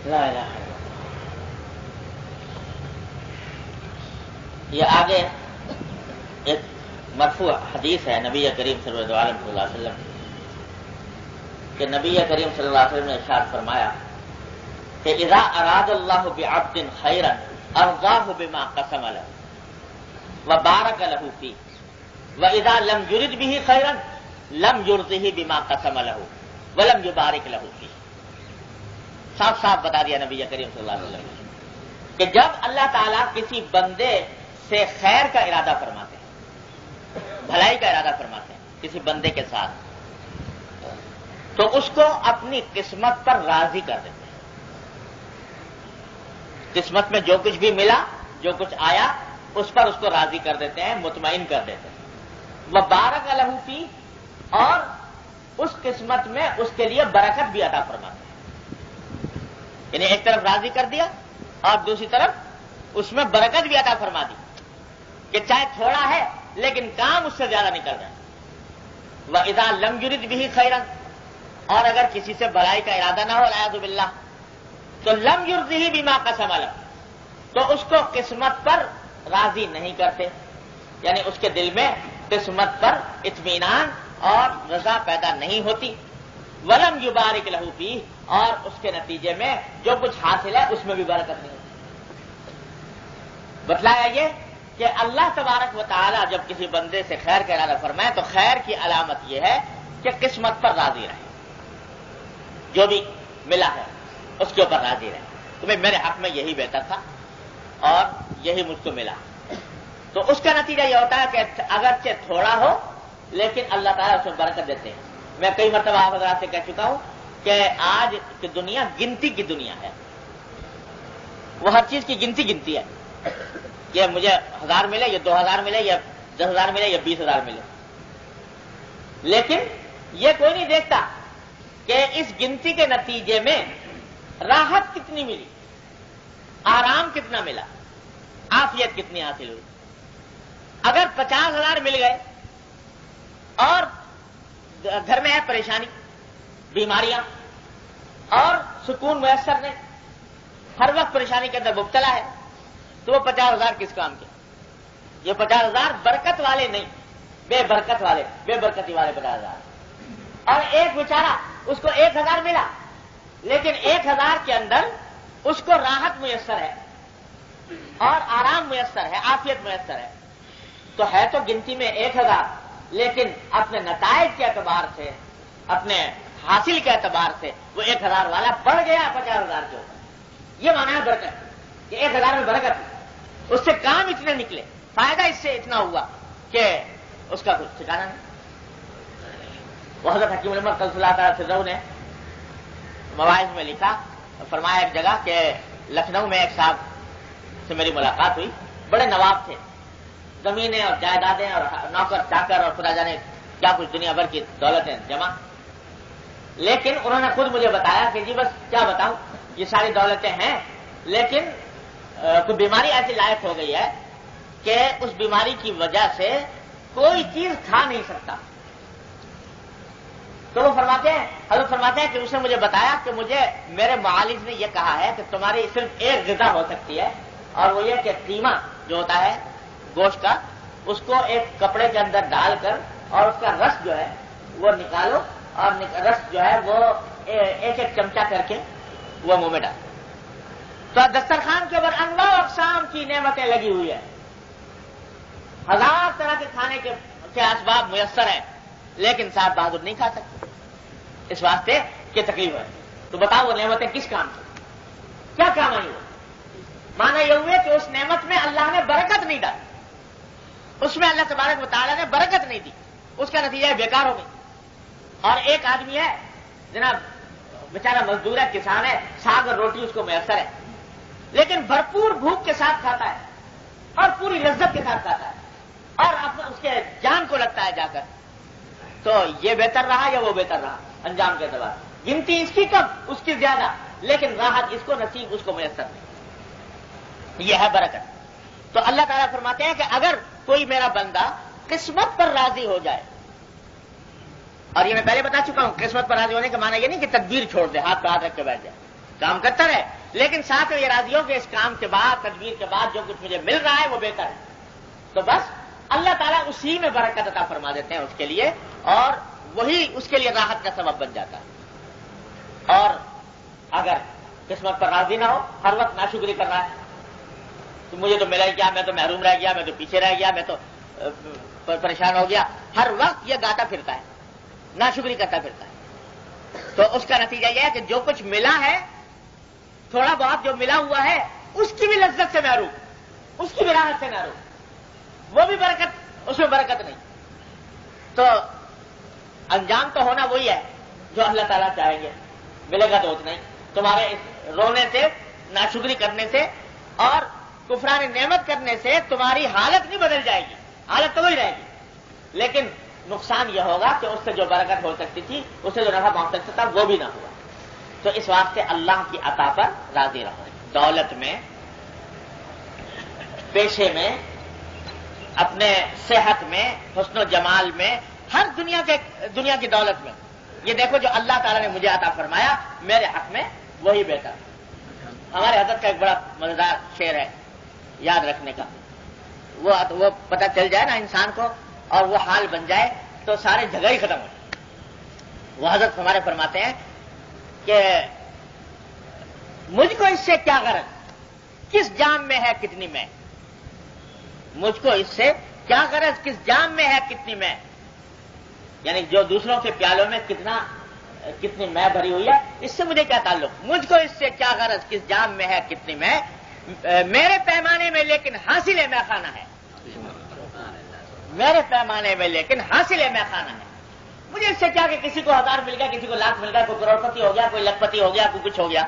لا الہ الا اللہ۔ یہ آگے ایک مرفوع حدیث ہے نبی کریم صلی اللہ علیہ وسلم کہ نبی کریم صلی اللہ علیہ وسلم نے ارشاد فرمایا کہ اذا اراد اللہ بعبد خیرا ارضاہ بما قسم له وبارک له فیہ واذا لم یرد به خیرا لم یرضہ بما قسم له ولم یبارک له فیہ۔ صاف صاف بتا دیا نبی کریم صلی اللہ علیہ وسلم کہ جب اللہ تعالیٰ کسی بندے سے خیر کا ارادہ فرماتے ہیں، بھلائی کا ارادہ فرماتے ہیں کسی بندے کے ساتھ، تو اس کو اپنی قسمت پر راضی کر دیتے ہیں۔ قسمت میں جو کچھ بھی ملا، جو کچھ آیا، اس پر اس کو راضی کر دیتے ہیں، مطمئن کر دیتے ہیں۔ وبارک لہ فیہ، اور اس قسمت میں اس کے لیے برکت بھی عطا فرماتے ہیں۔ یعنی ایک طرف راضی کر دیا اور دوسری طرف اس میں برکت بھی عطا فرما دی کہ چاہے تھوڑا ہے لیکن کام اس سے زیادہ نکل رہا ہے۔ وَإِذَا لَمْ يُرِدْ بِهِ خَيْرًا، اور اگر کسی سے بھلائی کا ارادہ نہ ہو والعیاذ باللہ تو لم یرضہ بما قسم له، تو اس کو قسمت پر راضی نہیں کرتے، یعنی اس کے دل میں قسمت پر اطمینان اور رضا پیدا نہیں ہوتی۔ ولم یبارک لہ فیہ، اور اس کے نتیجے میں جو کچھ حاصل ہے اس میں بھی برکت نہیں ہوتی۔ بتلایا یہ کہ اللہ تبارک و تعالی جب کسی بندے سے خیر کا ارادہ فرمائے تو خیر کی علامت یہ ہے کہ قسمت پر راضی رہے، جو بھی ملا ہے اس کے اوپر راضی رہے۔ تمہیں میرے حق میں یہی بہتر تھا اور یہی مجھ کو ملا، تو اس کا نتیجہ یہ ہوتا ہے کہ اگرچہ تھوڑا ہو لیکن اللہ تعالیٰ اس میں برکت دیتے ہیں۔ میں کئی مرتبہ آپ حضرات سے کہہ چکا ہوں کہ آج کی دنیا گنتی کی دنیا ہے، وہ ہر چیز کی گنتی ہے، یہ مجھے 1000 ملے، یہ 2000 ملے، یا 10,000 ملے، یا 20,000 ملے، لیکن یہ کوئی نہیں دیکھتا کہ اس گنتی کے نتیجے میں راحت کتنی ملی، آرام کتنا ملا، عافیت کتنی حاصل ہوئی۔ اگر 50,000 مل گئے اور گھر میں ہے پریشانی، بیماریاں اور سکون میسر نہیں، ہر وقت پریشانی کے اندر مبتلا ہے، تو وہ 50,000 کس کام کے؟ یہ 50,000 برکت والے نہیں، بے برکتی والے 50,000۔ اور ایک بیچارہ اس کو 1000 ملا، لیکن 1000 کے اندر اس کو راحت میسر ہے اور آرام میسر ہے، عافیت میسر ہے، تو ہے تو گنتی میں 1000، لیکن اپنے نتائج کے اعتبار سے، اپنے حاصل کے اعتبار سے وہ 1000 والا بڑھ گیا 50,000 کے اوپر۔ یہ مانا ہے برکت کہ 1000 میں برکت، اس سے کام اتنے نکلے، فائدہ اس سے اتنا ہوا کہ اس کا کچھ ٹھکانا نہیں۔ وہ حضرت حکیم الامت قدس اللہ تعالی سرہ نے مواعظ میں لکھا، فرمایا ایک جگہ کہ لکھنؤ میں ایک صاحب سے میری ملاقات ہوئی، بڑے نواب تھے، زمینیں اور جائیدادیں اور نوکر چاکر اور خدا جانے کیا کچھ دنیا بھر کی دولتیں جمع، لیکن انہوں نے خود مجھے بتایا کہ جی بس کیا بتاؤں، یہ ساری دولتیں ہیں لیکن کوئی بیماری ایسی لاحق ہو گئی ہے کہ اس بیماری کی وجہ سے کوئی چیز کھا نہیں سکتا۔ تو وہ فرماتے ہیں، حضرت فرماتے ہیں کہ اس نے مجھے بتایا کہ مجھے میرے معالج نے یہ کہا ہے کہ تمہاری صرف ایک غذا ہو سکتی ہے، اور وہ یہ کہ قیمہ جو ہوتا ہے گوشت کا، اس کو ایک کپڑے کے اندر ڈال کر اور اس کا رس جو ہے وہ نکالو، اور رس جو ہے وہ ایک ایک چمچہ کر کے وہ منہ میں ڈالو۔ تو دسترخوان کے اوپر انواع اقسام کی نعمتیں لگی ہوئی ہیں، 1000 طرح کے کھانے کے اسباب میسر ہیں، لیکن صاحب بہادر نہیں کھا سکتے اس واسطے کہ تکلیف ہے۔ تو بتاؤ وہ نعمتیں کس کام کی، کیا کام آئی وہ؟ مانا یہ ہوئے کہ اس نعمت میں اللہ نے برکت نہیں ڈالی، اس میں اللہ تبارک و تعالیٰ نے برکت نہیں دی، اس کا نتیجہ بیکار ہو گئی۔ اور ایک آدمی ہے جناب بیچارہ مزدور ہے، کسان ہے، ساگ اور روٹی اس کو میسر ہے، لیکن بھرپور بھوک کے ساتھ کھاتا ہے اور پوری لذت کے ساتھ کھاتا ہے، اور اس کے جان کو لگتا ہے جا کر، تو یہ بہتر رہا یا وہ بہتر رہا انجام کے اعتبار؟ گنتی اس کی کم، اس کی زیادہ، لیکن راحت اس کو نصیب، اس کو میسر نہیں۔ یہ ہے برکت۔ تو اللہ تعالیٰ فرماتے ہیں کہ اگر کوئی میرا بندہ قسمت پر راضی ہو جائے، اور یہ میں پہلے بتا چکا ہوں، قسمت پر راضی ہونے کا معنی یہ نہیں کہ تدبیر چھوڑ دے، ہاتھ پہ ہاتھ رکھ کے بیٹھ جائے، کام کرتا رہے، لیکن ساتھ میں یہ راضی ہو کہ اس کام کے بعد، تدبیر کے بعد جو کچھ مجھے مل رہا ہے وہ بہتر ہے، تو بس اللہ تعالیٰ اسی میں برکت عطا فرما دیتے ہیں اس کے لیے، اور وہی اس کے لیے راحت کا سبب بن جاتا ہے۔ اور اگر قسمت پر راضی نہ ہو، ہر وقت ناشکری کر رہا ہے، تو مجھے تو ملا ہی کیا، میں تو محروم رہ گیا، میں تو پیچھے رہ گیا، میں تو پریشان ہو گیا، ہر وقت یہ گاتا پھرتا ہے، ناشکری کرتا پھرتا ہے، تو اس کا نتیجہ یہ ہے کہ جو کچھ ملا ہے، تھوڑا بہت جو ملا ہوا ہے، اس کی بھی لذت سے محروم، اس کی بھی راحت سے محروم، وہ بھی برکت، اس میں برکت نہیں۔ تو انجام تو ہونا وہی ہے جو اللہ تعالیٰ چاہیں گے، ملے گا تو اتنا ہی۔ تمہارے اس رونے سے، ناشکری کرنے سے اور کفران نعمت کرنے سے تمہاری حالت نہیں بدل جائے گی، حالت تو وہی رہے گی، لیکن نقصان یہ ہوگا کہ اس سے جو برکت ہو سکتی تھی، اس سے جو نفع پہنچ سکتا تھا، وہ بھی نہ ہوا۔ تو اس واسطے اللہ کی عطا پر راضی رہو، دولت میں، پیشے میں، اپنے صحت میں، حسن و جمال میں، ہر دنیا کی دولت میں، یہ دیکھو جو اللہ تعالیٰ نے مجھے عطا فرمایا میرے حق میں وہی بہتر۔ ہمارے حضرت کا ایک بڑا مزیدار شعر ہے یاد رکھنے کا، وہ پتہ چل جائے نا انسان کو اور وہ حال بن جائے تو سارے جھگڑے ہی ختم ہو جائے۔ وہ حضرت ہمارے فرماتے ہیں کہ مجھ کو اس سے کیا غرض، کس جام میں ہے کتنی میں، مجھ کو اس سے کیا غرض، کس جام میں ہے کتنی میں، یعنی جو دوسروں کے پیالوں میں کتنی میں بھری ہوئی ہے، اس سے مجھے کیا تعلق، مجھ کو اس سے کیا غرض، کس جام میں ہے کتنی میں، میرے پیمانے میں لیکن حاصل میں خانہ ہے، میرے پیمانے میں لیکن حاصل میں خانہ ہے۔ مجھے اس سے کیا کہ کسی کو 1000 مل گیا، کسی کو لاکھ مل گیا، کوئی کروڑپتی ہو گیا، کوئی لکھ پتی ہو گیا، کوئی کچھ ہو گیا،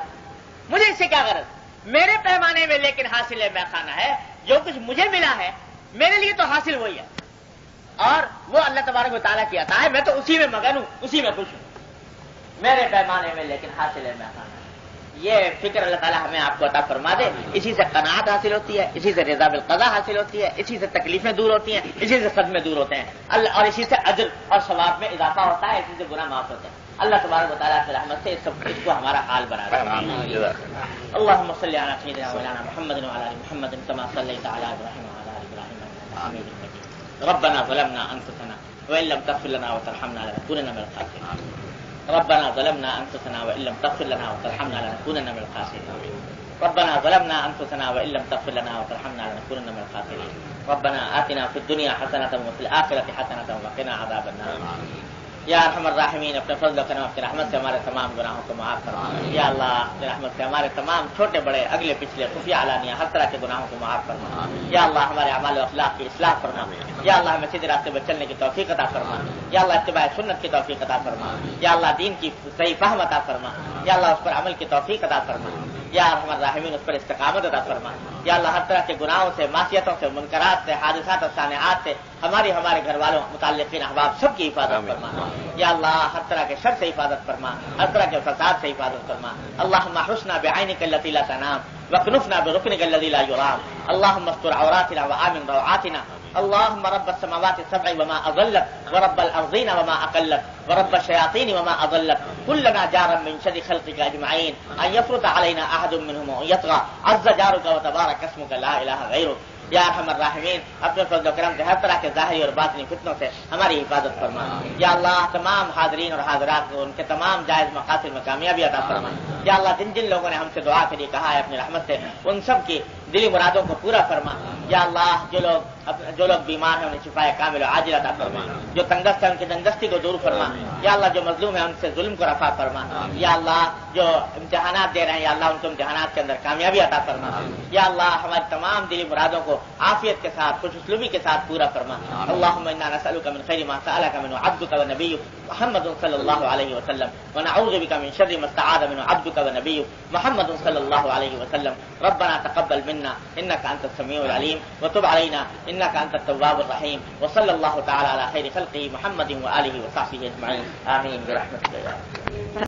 مجھے اس سے کیا غرض، میرے پیمانے میں لیکن حاصل میں خانہ ہے، جو کچھ مجھے ملا ہے میرے لیے تو حاصل وہی ہے، اور وہ اللہ تبارک و تعالیٰ کی عطا ہے، میں تو اسی میں مگن ہوں، اسی میں خوش ہوں، میرے پیمانے میں لیکن حاصل میں خانہ ہے۔ یہ فکر اللہ تعالیٰ ہمیں آپ کو عطا فرما دے، اسی سے قناعت حاصل ہوتی ہے، اسی سے رضا بالقضا حاصل ہوتی ہے، اسی سے تکلیفیں دور ہوتی ہیں، اسی سے صدمے دور ہوتے ہیں اللہ، اور اسی سے اجر اور ثواب میں اضافہ ہوتا ہے، اسی سے گناہ معاف ہوتے ہیں۔ اللہ تبارک و تعالیٰ کی رحمت سے اس کو ہمارا حال بنا دے۔ اللهم صل على سيدنا مولانا محمد وعلى ال محمد كما صليت على ابراهيم وعلى ال ابراهيم انك حميد مجيد۔ ربنا ظلمنا انفسنا وإن لم تغفر لنا وترحمنا لنكونن من الخاسرين. ربنا ظلمنا أنفسنا وإن لم تغفر لنا وترحمنا لنكونن من الخاسرين. ربنا ظلمنا أنفسنا وإن لم تغفر لنا وترحمنا لنكونن من الخاسرين. ربنا آتنا في الدنيا حسنة وفي الآخرة حسنة وقنا عذاب النار. یا ارحم الراحمین اپنے فضل و کرم اپنی رحمت سے ہمارے تمام گناہوں کو معاف فرما. یا اللہ اپنی رحمت سے ہمارے تمام چھوٹے بڑے اگلے پچھلے خفیہ علانیہ ہر طرح کے گناہوں کو معاف فرما. یا اللہ ہمارے اعمال و اخلاق کی اصلاح فرما. یا اللہ ہمیں سیدھے راستے پر چلنے کی توفیق عطا فرما. یا اللہ اتباع سنت کی توفیق عطا فرما. یا اللہ دین کی صحیح فہم عطا فرما. یا اللہ اس پر عمل کی توفیق عطا فرما. یا ارحم الراحمین اس پر استقامت عطا فرما. یا اللہ ہر طرح کے گناہوں سے، معصیتوں سے، منکرات سے، حادثات اور صانعات سے ہمارے ہمارے گھر والوں متعلقین احباب سب کی حفاظت فرما. یا اللہ ہر طرح کے شر سے حفاظت فرما، ہر طرح کے فساد سے حفاظت فرما. اللهم احرسنا بعينك التي لا تنام واكنفنا بركنك الذي لا يرام. اللهم استر عوراتنا وآمن روعاتنا. اللهم رب السماوات السبع وما أضلت ورب الأرضين وما أقلت ورب الشياطين وما أضلت كلنا جارا من شر خلقك أجمعين أن يفرط علينا أحد منهم أن يطغى عز جارك وتبارك اسمك لا إله غيرك. یا ارحم الراحمین اپنے فضل و کرم سے ہر طرح کے ظاہری اور باطنی فتنوں سے ہماری حفاظت فرما. یا اللہ تمام حاضرین اور حاضرات کو ان کے تمام جائز مقاصد میں کامیابی عطا فرما. یا اللہ جن جن لوگوں نے ہم سے دعا کے لیے کہا ہے اپنی رحمت سے ان سب کی دلی مرادوں کو پورا فرما. یا اللہ جو لوگ بیمار ہیں انہیں شفا کامل و عاجل عطا فرما. جو تنگست ہے ان کی تنگستی کو دور فرما. یا اللہ جو مظلوم ہے ان سے ظلم کو رفع فرما. یا اللہ جو امتحانات دے رہے ہیں یا اللہ ان کو امتحانات کے اندر کامیابی عطا فرما. یا اللہ ہماری تمام دلی مرادوں کو عافیت کے ساتھ خوش اسلوبی کے ساتھ پورا فرما. اللهم انا نسألك من خير ما سألك منه عبدك ونبيك محمد صلى الله عليه وسلم ونعوذ بك من شر ما استعاذ منه عبدك ونبيك محمد صلى الله عليه وسلم. ربنا تقبل منا انك انت السميع العليم وتب علينا انك انت التواب الرحيم. وصلى الله تعالى على خير خلقه محمد وآله وصحبه اجمعين. آمين برحمتك يا رب.